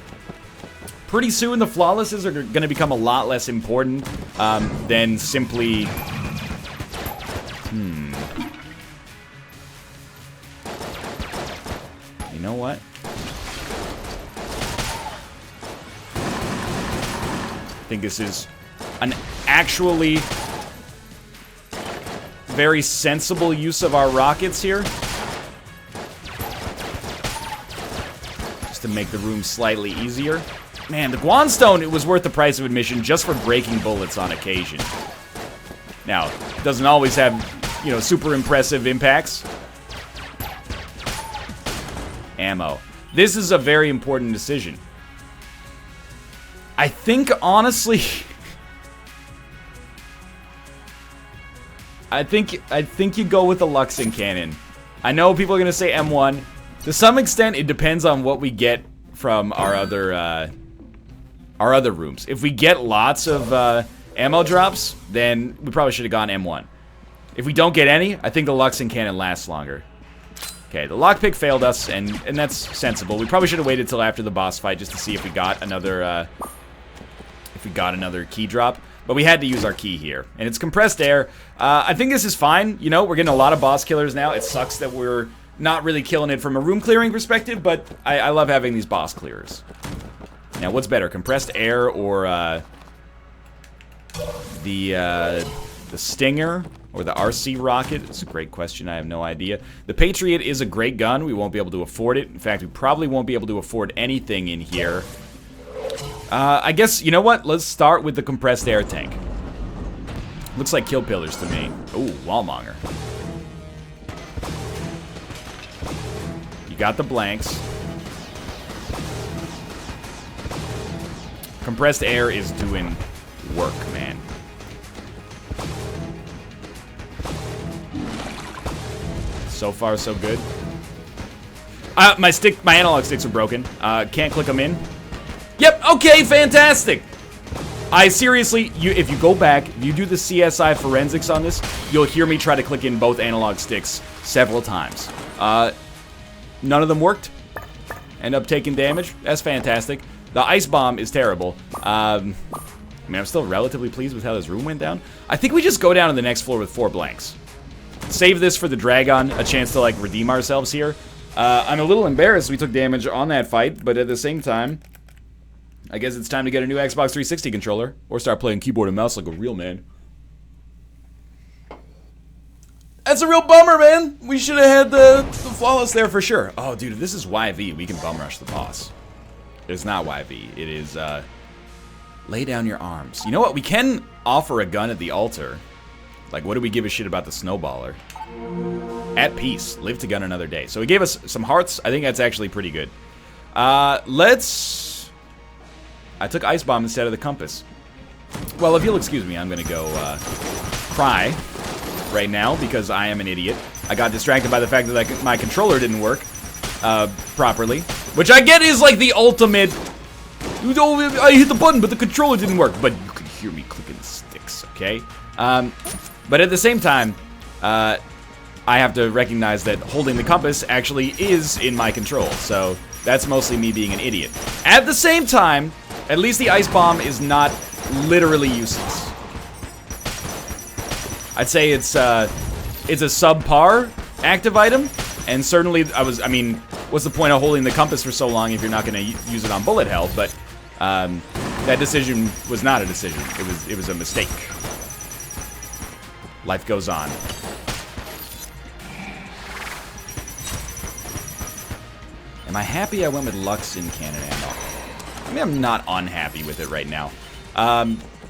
Pretty soon the flawlesses are going to become a lot less important than simply... You know what? I think this is an actually very sensible use of our rockets here. Just to make the room slightly easier. Man, the Guanstone, it was worth the price of admission just for breaking bullets on occasion. Now, it doesn't always have, you know, super impressive impacts. Ammo. This is a very important decision. I think, honestly... I think you go with the Luxon cannon. I know people are going to say M1. To some extent, it depends on what we get from our other rooms. If we get lots of ammo drops, then we probably should have gone M1. If we don't get any, I think the Luxon cannon lasts longer. Okay, the lockpick failed us, and that's sensible. We probably should have waited till after the boss fight just to see if we got another key drop. But we had to use our key here, and it's compressed air. I think this is fine. You know, we're getting a lot of boss killers now. It sucks that we're not really killing it from a room clearing perspective, but I love having these boss clearers. Now, what's better, compressed air or the Stinger or the RC rocket? It's a great question. I have no idea. The Patriot is a great gun. We won't be able to afford it. In fact, we probably won't be able to afford anything in here. I guess, you know what? Let's start with the compressed air tank. Looks like kill pillars to me. Ooh, wallmonger. You got the blanks. Compressed air is doing work, man. So far, so good. My analog sticks are broken. Can't click them in. Yep, okay, fantastic! I seriously, if you go back, you do the CSI forensics on this, you'll hear me try to click in both analog sticks several times. None of them worked. End up taking damage. That's fantastic. The ice bomb is terrible. I mean, I'm still relatively pleased with how this room went down. I think we just go down to the next floor with 4 blanks. Save this for the Dragon, a chance to, like, redeem ourselves here. I'm a little embarrassed we took damage on that fight, but at the same time, I guess it's time to get a new Xbox 360 controller, or start playing keyboard and mouse like a real man. That's a real bummer, man! We should have had the flawless there for sure. Oh, dude, if this is YV, we can bum rush the boss. It's not YV, it is, lay down your arms. You know what, we can offer a gun at the altar. Like, what do we give a shit about the snowballer? At peace, live to gun another day. So he gave us some hearts, I think that's actually pretty good. I took Ice Bomb instead of the compass. Well, if you'll excuse me, I'm gonna go, cry right now because I am an idiot. I got distracted by the fact that my controller didn't work, properly. Which I get is like the ultimate, I hit the button but the controller didn't work. But you could hear me clicking the sticks, okay? But at the same time, I have to recognize that holding the compass actually is in my control. So that's mostly me being an idiot. At the same time, at least the Ice Bomb is not literally useless. I'd say it's a subpar active item, and certainly I mean, what's the point of holding the compass for so long if you're not going to use it on Bulet Hell? But that decision was not a decision. It was a mistake. Life goes on. Am I happy I went with Luxon cannon ammo? I mean, I'm not unhappy with it right now.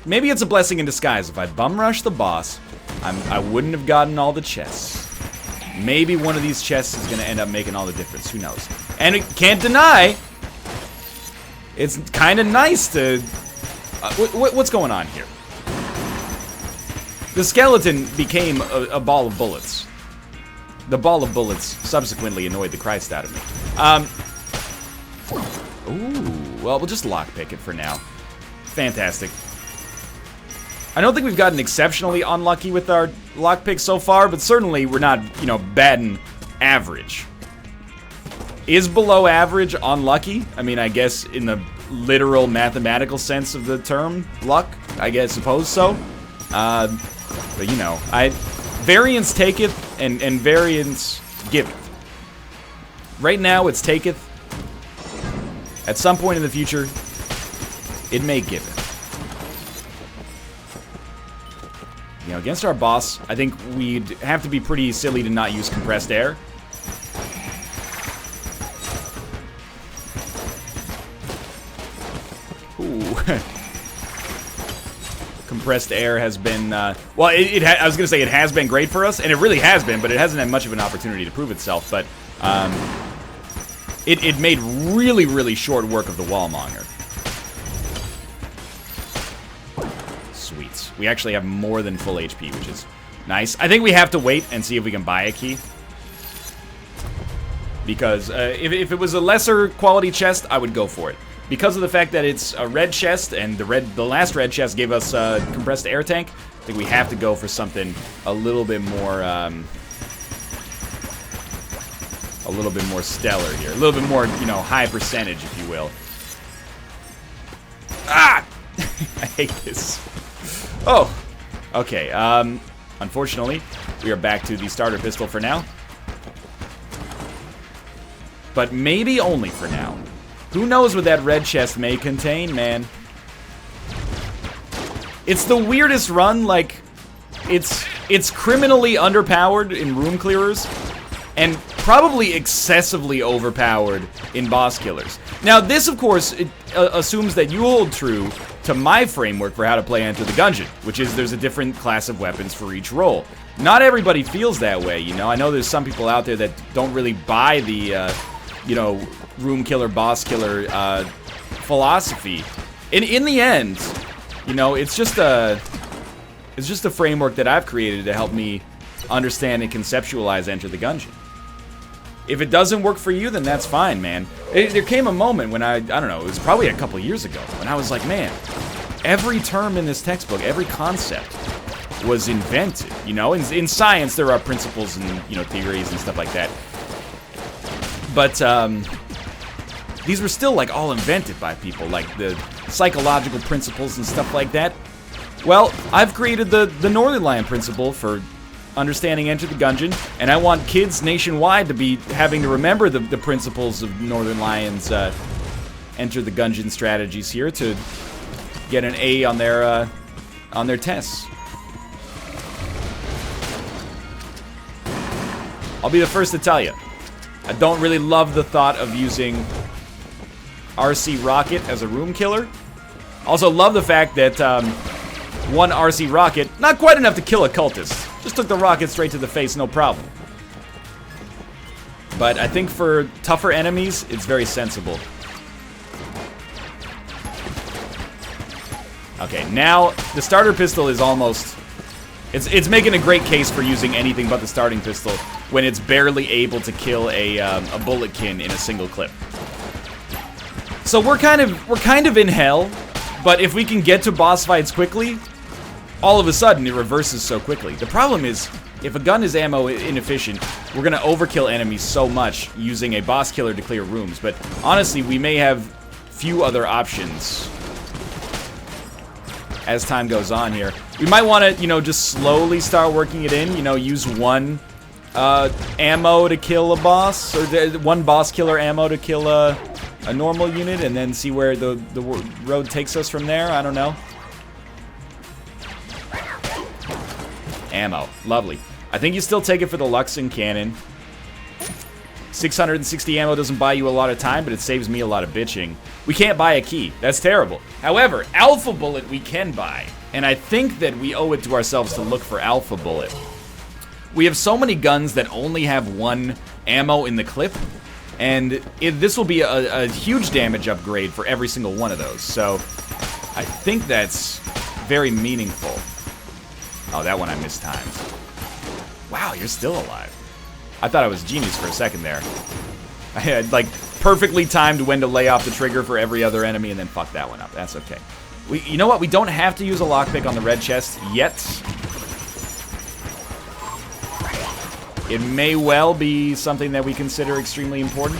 Maybe it's a blessing in disguise. If I bum rush the boss, I wouldn't have gotten all the chests. Maybe one of these chests is going to end up making all the difference. Who knows? And it can't deny, it's kind of nice to... what's going on here? The skeleton became a ball of bullets. The ball of bullets subsequently annoyed the Christ out of me. Ooh, well, we'll just lockpick it for now. Fantastic. I don't think we've gotten exceptionally unlucky with our lockpick so far, but certainly we're not, you know, batting average. Is below average unlucky? I mean, I guess in the literal mathematical sense of the term, luck, I guess, suppose so. But you know, variance taketh and variance giveth. Right now, it's taketh. At some point in the future, it may give it. You know, against our boss, I think we'd have to be pretty silly to not use compressed air. Ooh. Compressed air has been, well, I was going to say it has been great for us, and it really has been, but it hasn't had much of an opportunity to prove itself, but it made really, really short work of the Wallmonger. Sweet. We actually have more than full HP, which is nice. I think we have to wait and see if we can buy a key. Because if it was a lesser quality chest, I would go for it. Because of the fact that it's a red chest, and the last red chest gave us a compressed air tank, I think we have to go for something a little bit more stellar here. A little bit more, you know, high percentage, if you will. Ah! I hate this. Oh! Okay, unfortunately, we are back to the starter pistol for now. But maybe only for now. Who knows what that red chest may contain, man? It's the weirdest run, like, it's criminally underpowered in room clearers, and probably excessively overpowered in boss killers. Now, this, of course, assumes that you hold true to my framework for how to play Enter the Gungeon, which is there's a different class of weapons for each role. Not everybody feels that way, you know? I know there's some people out there that don't really buy the, you know, room killer, boss killer philosophy. In the end, you know, it's just a framework that I've created to help me understand and conceptualize Enter the Gungeon. If it doesn't work for you, then that's fine, man. There came a moment when I don't know, it was probably a couple years ago, when I was like, man, every term in this textbook, every concept was invented, you know? In science, there are principles and, you know, theories and stuff like that. But, these were still, like, all invented by people, like the psychological principles and stuff like that. Well, I've created the Northernlion principle for understanding Enter the Gungeon, and I want kids nationwide to be having to remember the principles of Northernlion's Enter the Gungeon strategies here to get an A on their tests. I'll be the first to tell you, I don't really love the thought of using RC Rocket as a room killer. Also love the fact that one RC Rocket, not quite enough to kill a cultist. Just took the rocket straight to the face, no problem. But I think for tougher enemies, it's very sensible. Okay, now the starter pistol is almost... It's making a great case for using anything but the starting pistol when it's barely able to kill a bulletkin in a single clip. So we're kind of in hell, but if we can get to boss fights quickly, all of a sudden it reverses so quickly. The problem is, if a gun is ammo inefficient, we're gonna overkill enemies so much using a boss killer to clear rooms. But honestly, we may have few other options as time goes on here. We might want to, you know, just slowly start working it in. You know, use one ammo to kill a boss, or one boss killer ammo to kill a normal unit, and then see where the road takes us from there. I don't know. Ammo. Lovely. I think you still take it for the Luxon cannon. 660 ammo doesn't buy you a lot of time, but it saves me a lot of bitching. We can't buy a key. That's terrible. However, Alpha Bullet we can buy. And I think that we owe it to ourselves to look for Alpha Bullet. We have so many guns that only have one ammo in the clip, and this will be a huge damage upgrade for every single one of those. So I think that's very meaningful. Oh, that one I mistimed. Wow, you're still alive. I thought I was genius for a second there. I had, like, perfectly timed when to lay off the trigger for every other enemy and then fuck that one up. That's okay. You know what? We don't have to use a lockpick on the red chest yet. It may well be something that we consider extremely important.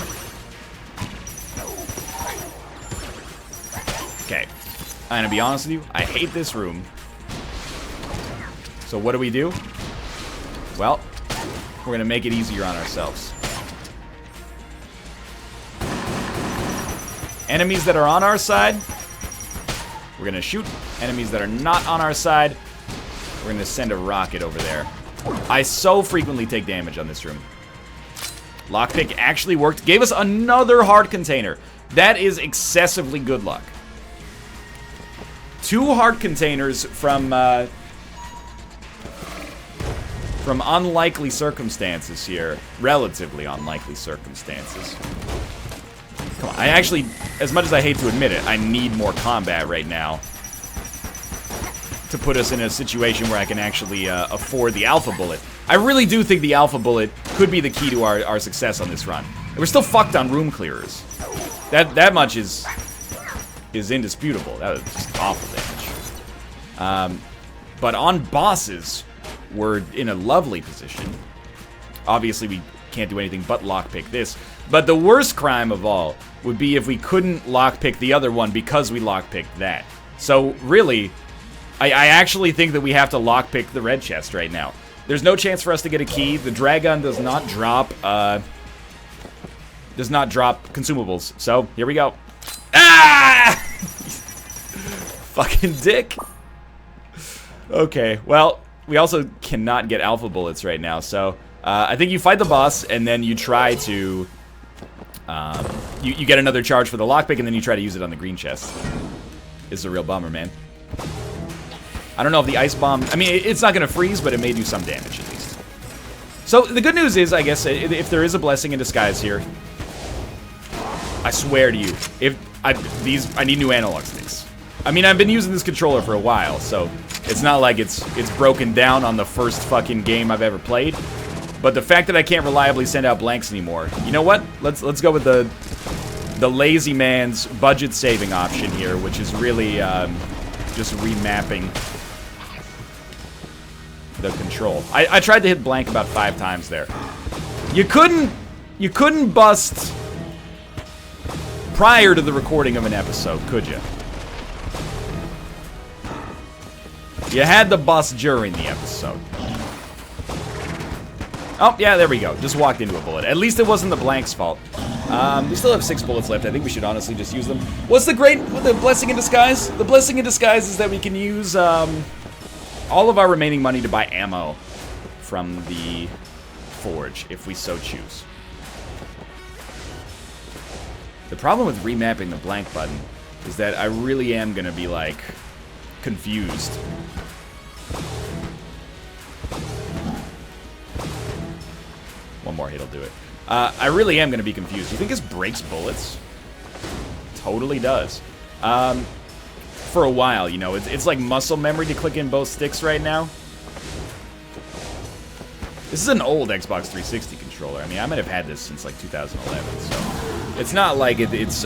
Okay. I'm gonna be honest with you. I hate this room. So what do? Well, we're gonna make it easier on ourselves. Enemies that are on our side, we're gonna shoot. Enemies that are not on our side, we're gonna send a rocket over there. I so frequently take damage on this room. Lockpick actually worked. Gave us another hard container. That is excessively good luck. 2 hard containers from unlikely circumstances here. Relatively unlikely circumstances. Come on, I actually, as much as I hate to admit it, I need more combat right now to put us in a situation where I can actually afford the Alpha Bullet. I really do think the Alpha Bullet could be the key to our success on this run. And we're still fucked on room clearers. That much is indisputable. That was just awful damage. But on bosses, we're in a lovely position. Obviously, we can't do anything but lockpick this. But the worst crime of all would be if we couldn't lockpick the other one because we lockpicked that. So, really, I actually think that we have to lockpick the red chest right now. There's no chance for us to get a key. The Dragon does not drop consumables. So, here we go. Ah! Fucking dick. Okay, well, we also cannot get alpha bullets right now, so I think you fight the boss, and then you try to, you get another charge for the lockpick, and then you try to use it on the green chest. It's a real bummer, man. I don't know if the ice bomb, I mean, it's not going to freeze, but it may do some damage, at least. So, the good news is, I guess, if there is a blessing in disguise here, I swear to you, I need new analog sticks. I mean, I've been using this controller for a while, so it's not like it's broken down on the first fucking game I've ever played. But the fact that I can't reliably send out blanks anymore, you know what? Let's go with the lazy man's budget saving option here, which is really just remapping the control. I tried to hit blank about 5 times there. You couldn't bust prior to the recording of an episode, could you? You had the bust during the episode. Oh, yeah, there we go. Just walked into a bullet. At least it wasn't the blank's fault. We still have 6 bullets left. I think we should honestly just use them. What's the blessing in disguise? The blessing in disguise is that we can use all of our remaining money to buy ammo from the forge, if we so choose. The problem with remapping the blank button is that I really am going to be, like, confused. One more hit'll do it. I really am going to be confused. You think this breaks bullets? Totally does. For a while, you know, it's like muscle memory to click in both sticks right now. This is an old Xbox 360 controller. I mean, I might have had this since like 2011, so it's not like it's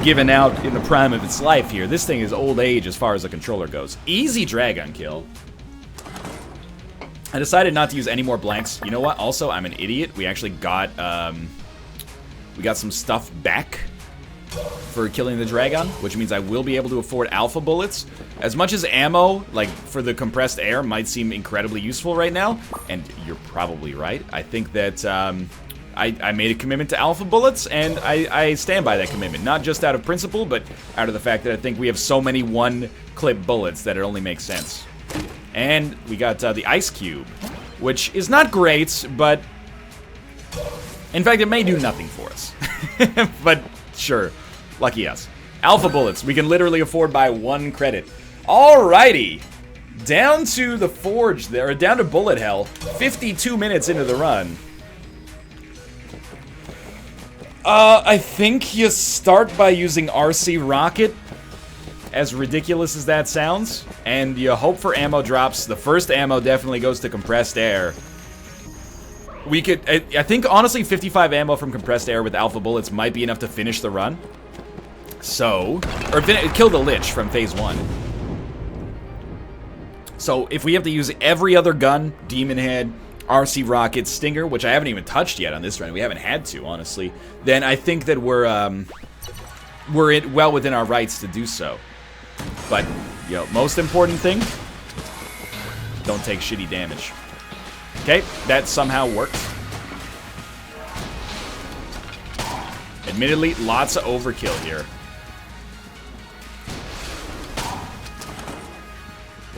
given out in the prime of its life here. This thing is old age as far as the controller goes. Easy Dragon kill. I decided not to use any more blanks. You know what? Also, I'm an idiot. We actually got some stuff back for killing the Dragon, which means I will be able to afford alpha bullets. As much as ammo, like, for the compressed air might seem incredibly useful right now, and you're probably right, I think that, I made a commitment to alpha bullets, and I stand by that commitment. Not just out of principle, but out of the fact that I think we have so many one-clip bullets that it only makes sense. And we got the ice cube, which is not great, but in fact, it may do nothing for us. But sure, lucky us. Alpha bullets, we can literally afford by 1 credit. Alrighty, down to the forge there, down to Bulet Hell, 52 minutes into the run. I think you start by using RC Rocket, as ridiculous as that sounds, and you hope for ammo drops. The first ammo definitely goes to compressed air. We could, I think, honestly, 55 ammo from compressed air with alpha bullets might be enough to finish the run. So, or kill the Lich from phase 1. So, if we have to use every other gun, Demon Head, RC Rocket, Stinger, which I haven't even touched yet on this run, we haven't had to, honestly, then I think that we're well within our rights to do so. But, most important thing, don't take shitty damage. Okay, that somehow worked. Admittedly, lots of overkill here.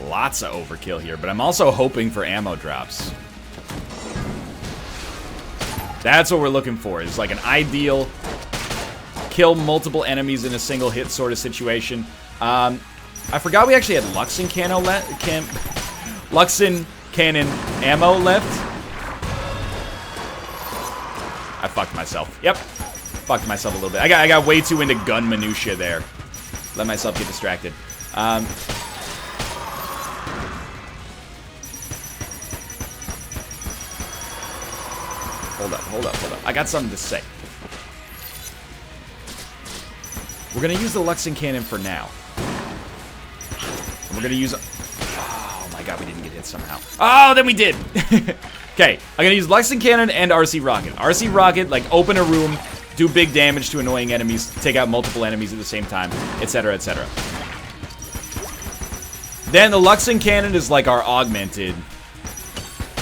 Lots of overkill here, but I'm also hoping for ammo drops. That's what we're looking for, is like an ideal kill multiple enemies in a single hit sort of situation. I forgot we actually had Luxon Cannon ammo left. I fucked myself. Yep. Fucked myself a little bit. I got way too into gun minutia there. Let myself get distracted. Hold up. I got something to say. We're gonna use the Luxon Cannon for now. And we're gonna use... Oh my god, we didn't get hit somehow. Oh, then we did! Okay, I'm gonna use Luxon Cannon and RC Rocket. RC Rocket, like, open a room, do big damage to annoying enemies, take out multiple enemies at the same time, etc., etc. Then the Luxon Cannon is like our augmented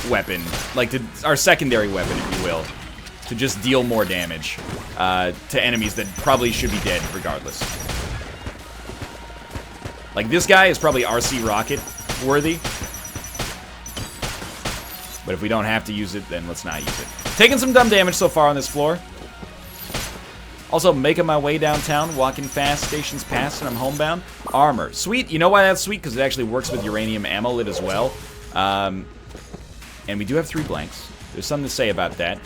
weapon, like our secondary weapon, if you will, to just deal more damage to enemies that probably should be dead regardless. Like, this guy is probably RC Rocket worthy, but if we don't have to use it, then let's not use it. Taking some dumb damage so far on this floor. Also, making my way downtown, walking fast, stations past, and I'm homebound. Armor. Sweet. You know why that's sweet? Because it actually works with uranium ammo lit as well. And we do have 3 blanks. There's something to say about that.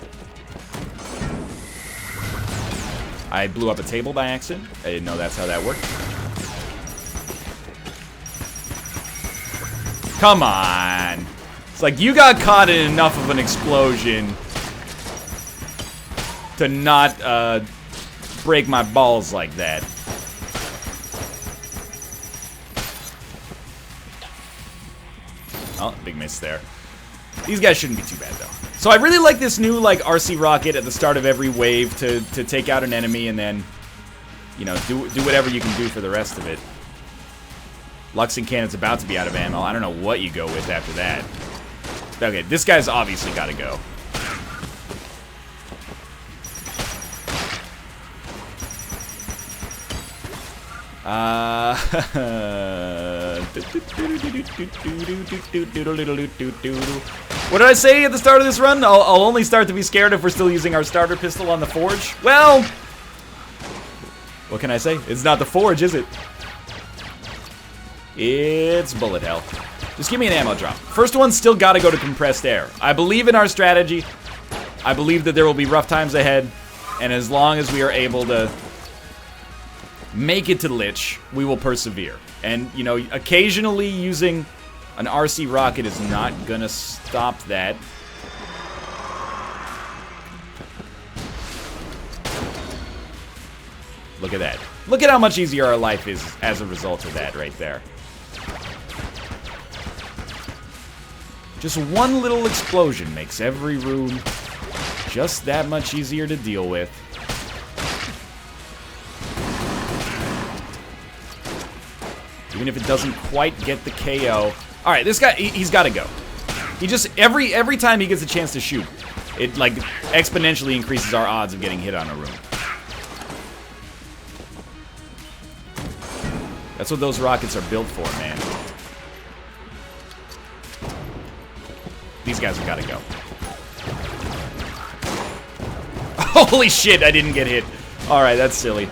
I blew up a table by accident. I didn't know that's how that worked. Come on. It's like you got caught in enough of an explosion to not break my balls like that. Oh, big miss there. These guys shouldn't be too bad, though. So I really like this new, like, RC Rocket at the start of every wave to take out an enemy and then, you know, do whatever you can do for the rest of it. Luxon Cannon's about to be out of ammo. I don't know what you go with after that. Okay, this guy's obviously got to go. What did I say at the start of this run? I'll only start to be scared if we're still using our starter pistol on the forge. Well, what can I say? It's not the forge, is it? It's Bulet Hell. Just give me an ammo drop. First one still got to go to compressed air. I believe in our strategy. I believe that there will be rough times ahead, and as long as we are able to make it to Lich, we will persevere. And, you know, occasionally using an RC Rocket is not gonna stop that. Look at that. Look at how much easier our life is as a result of that right there. Just one little explosion makes every room just that much easier to deal with. Even if it doesn't quite get the KO. Alright, this guy, he's got to go. He just, every time he gets a chance to shoot, it, like, exponentially increases our odds of getting hit on a room. That's what those rockets are built for, man. These guys have got to go. Holy shit, I didn't get hit. Alright, that's silly.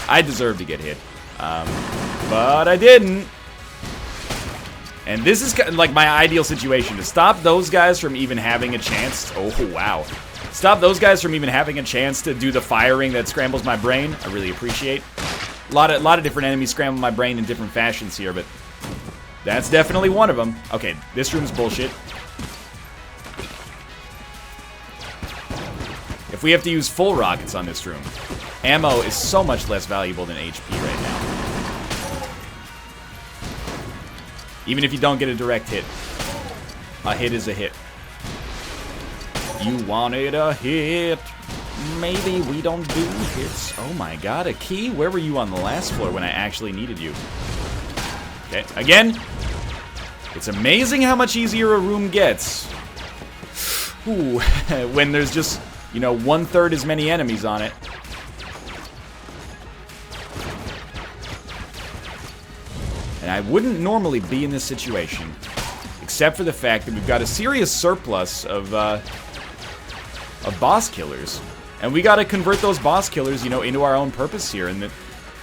I deserve to get hit, but I didn't. And this is like my ideal situation, to stop those guys from even having a chance. Oh, wow. Stop those guys from even having a chance to do the firing that scrambles my brain. I really appreciate. A lot of different enemies scramble my brain in different fashions here, but That's definitely one of them. Okay, this room's bullshit. If we have to use full rockets on this room, ammo is so much less valuable than HP right now. Even if you don't get a direct hit. A hit is a hit. You wanted a hit. Maybe we don't do hits. Oh my god, a key? Where were you on the last floor when I actually needed you? Okay, again. It's amazing how much easier a room gets. Ooh, when there's just, you know, 1/3 as many enemies on it. And I wouldn't normally be in this situation, except for the fact that we've got a serious surplus of boss killers. And we gotta convert those boss killers, you know, into our own purpose here. And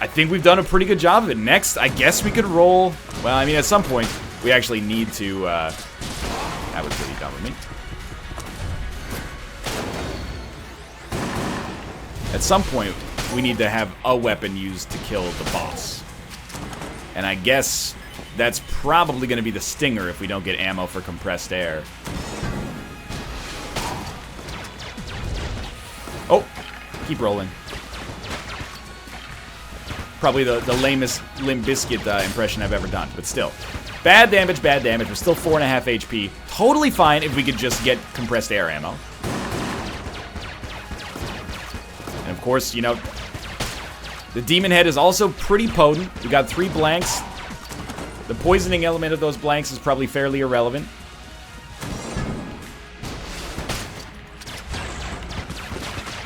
I think we've done a pretty good job of it. Next, I guess we could roll... Well, I mean, at some point, we actually need to... That was really dumb of me. At some point, we need to have a weapon used to kill the boss. And I guess that's probably going to be the Stinger if we don't get ammo for compressed air. Oh, keep rolling. Probably the lamest Limp Bizkit impression I've ever done, but still. Bad damage, bad damage. We're still 4.5 HP. Totally fine if we could just get compressed air ammo. And of course, you know, the Demon Head is also pretty potent. We got 3 blanks. The poisoning element of those blanks is probably fairly irrelevant.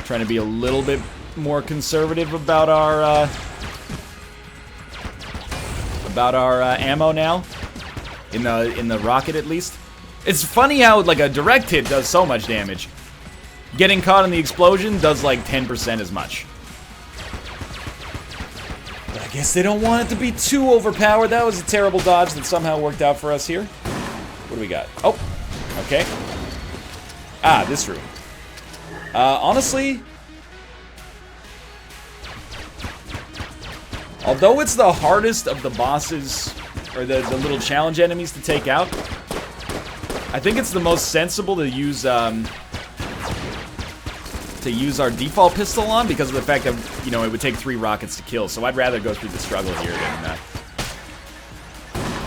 Trying to be a little bit more conservative about our ammo now. In the rocket, at least. It's funny how, like, a direct hit does so much damage. Getting caught in the explosion does, like, 10% as much. But I guess they don't want it to be too overpowered. That was a terrible dodge that somehow worked out for us here. What do we got? Oh, okay. Ah, this room. Honestly, although it's the hardest of the bosses, or the little challenge enemies to take out, I think it's the most sensible to use our default pistol on, because of the fact that, you know, it would take 3 rockets to kill. So I'd rather go through the struggle here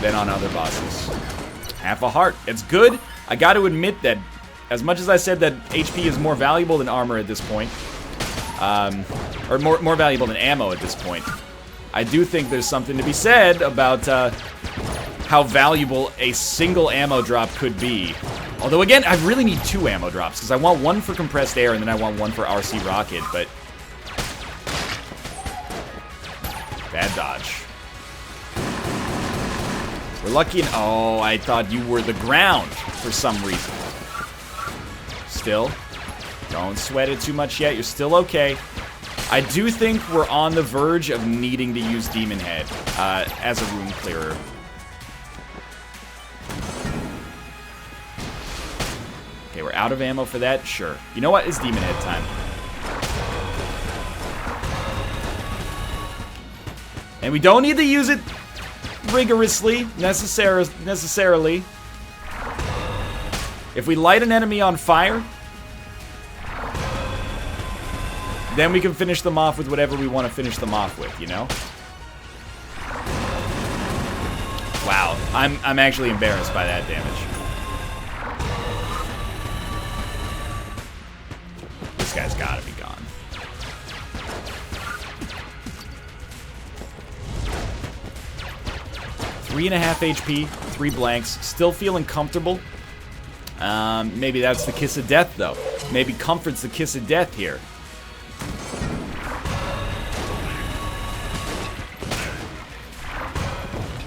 than on other bosses. Half a heart. It's good. I got to admit that, as much as I said that HP is more valuable than armor at this point, or more valuable than ammo at this point, I do think there's something to be said about how valuable a single ammo drop could be. Although, again, I really need 2 ammo drops, because I want 1 for compressed air and then I want 1 for RC rocket, but... Bad dodge. We're lucky in... Oh, I thought you were the ground for some reason. Still, don't sweat it too much yet. You're still okay. I do think we're on the verge of needing to use Demon Head as a room clearer. Okay, we're out of ammo for that? Sure. You know what? It's Demon Head time. And we don't need to use it rigorously, necessarily. If we light an enemy on fire, then we can finish them off with whatever we want to finish them off with, you know? Wow, I'm actually embarrassed by that damage. This guy's gotta be gone. Three and a half HP, 3 blanks, still feeling comfortable. Maybe that's the kiss of death, though. Maybe comfort's the kiss of death here.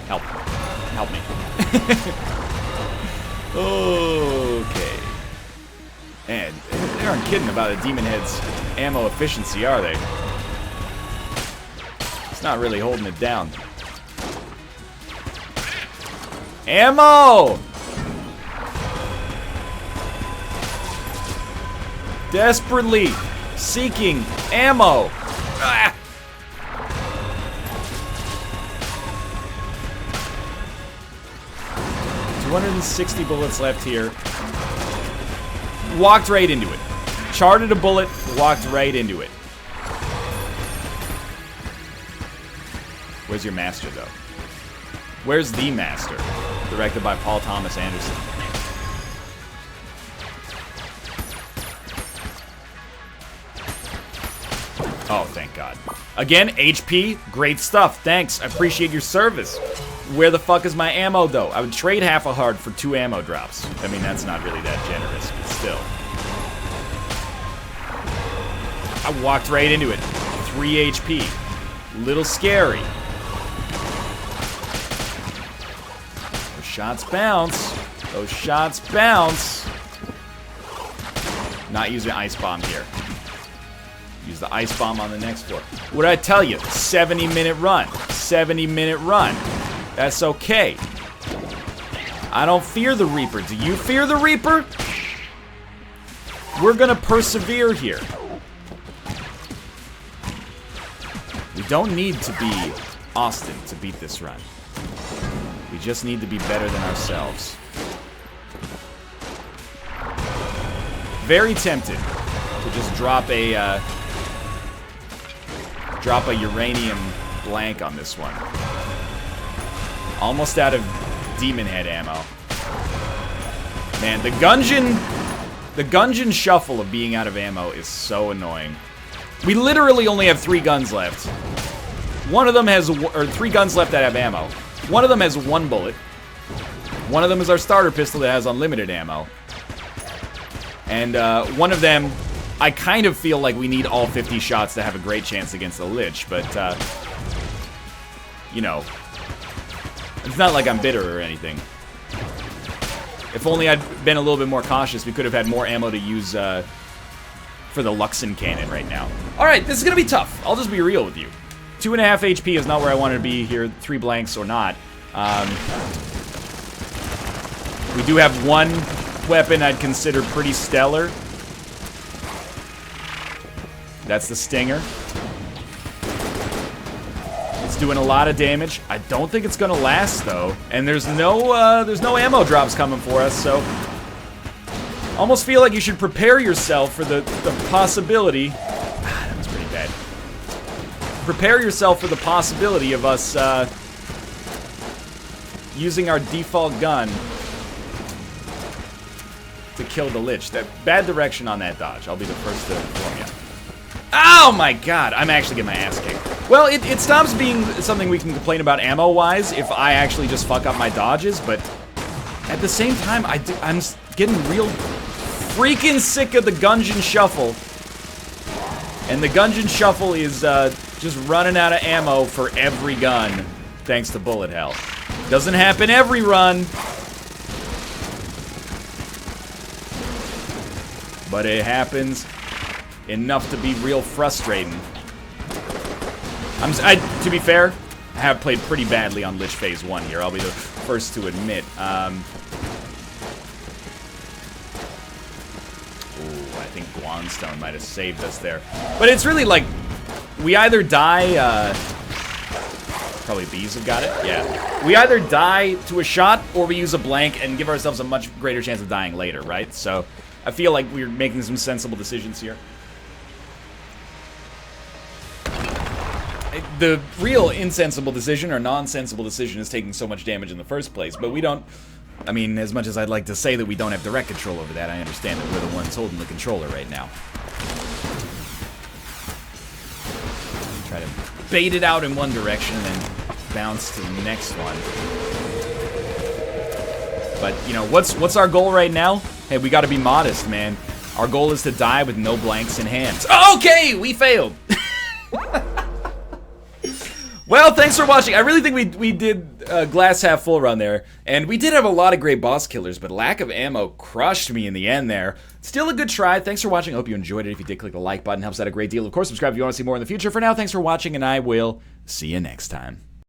Help. Help me. Okay. And they aren't kidding about a Demon Head's ammo efficiency, are they? It's not really holding it down. Ammo! Desperately seeking ammo. Ah! 260 bullets left here. Walked right into it. Charted a bullet, walked right into it. Where's your master, though? Where's the master? Directed by Paul Thomas Anderson. Oh, thank God. Again, HP, great stuff. Thanks. I appreciate your service. Where the fuck is my ammo, though? I would trade half a heart for 2 ammo drops. I mean, that's not really that generous, but still. I walked right into it. 3 HP. Little scary. Those shots bounce. Those shots bounce. Not using Ice Bomb here. Use the Ice Bomb on the next floor. What did I tell you? 70-minute run. 70-minute run. That's okay. I don't fear the Reaper. Do you fear the Reaper? We're gonna persevere here. We don't need to be Austin to beat this run. We just need to be better than ourselves. Very tempted to just drop a uranium blank on this one. Almost out of Demon Head ammo. Man, the Gungeon shuffle of being out of ammo is so annoying. We literally only have 3 guns left. One of them has, or 3 guns left that have ammo. One of them has 1 bullet. One of them is our starter pistol that has unlimited ammo. And one of them, I kind of feel like we need all 50 shots to have a great chance against the Lich, but, you know, it's not like I'm bitter or anything. If only I'd been a little bit more cautious, we could have had more ammo to use for the Luxon cannon right now. Alright, this is going to be tough. I'll just be real with you. 2.5 HP is not where I wanted to be here, 3 blanks or not. We do have 1 weapon I'd consider pretty stellar. That's the Stinger. It's doing a lot of damage. I don't think it's gonna last though, and there's no ammo drops coming for us. So, almost feel like you should prepare yourself for the possibility. That was pretty bad. Prepare yourself for the possibility of us using our default gun to kill the Lich. That bad direction on that dodge. I'll be the first to inform you. Oh my God, I'm actually getting my ass kicked. Well, it stops being something we can complain about ammo-wise if I actually just fuck up my dodges, but at the same time, I'm getting real freaking sick of the Gungeon shuffle. And the Gungeon shuffle is just running out of ammo for every gun, thanks to Bulet Hell. Doesn't happen every run, but it happens enough to be real frustrating. To be fair, I have played pretty badly on Lich Phase 1 here. I'll be the first to admit. Ooh, I think Guanstone might have saved us there. But it's really like, we either die, probably these have got it, yeah. We either die to a shot, or we use a blank and give ourselves a much greater chance of dying later, right? So, I feel like we're making some sensible decisions here. The real insensible decision or nonsensible decision is taking so much damage in the first place, but we don't, I mean, as much as I'd like to say that we don't have direct control over that, I understand that we're the ones holding the controller right now. Try to bait it out in one direction and then bounce to the next one. But, you know, what's our goal right now? Hey, we gotta be modest, man. Our goal is to die with no blanks in hands. Okay, we failed! Well, thanks for watching. I really think we did a glass half full run there. And we did have a lot of great boss killers, but lack of ammo crushed me in the end there. Still a good try. Thanks for watching. I hope you enjoyed it. If you did, click the like button. Helps out a great deal. Of course, subscribe if you want to see more in the future. For now, thanks for watching, and I will see you next time.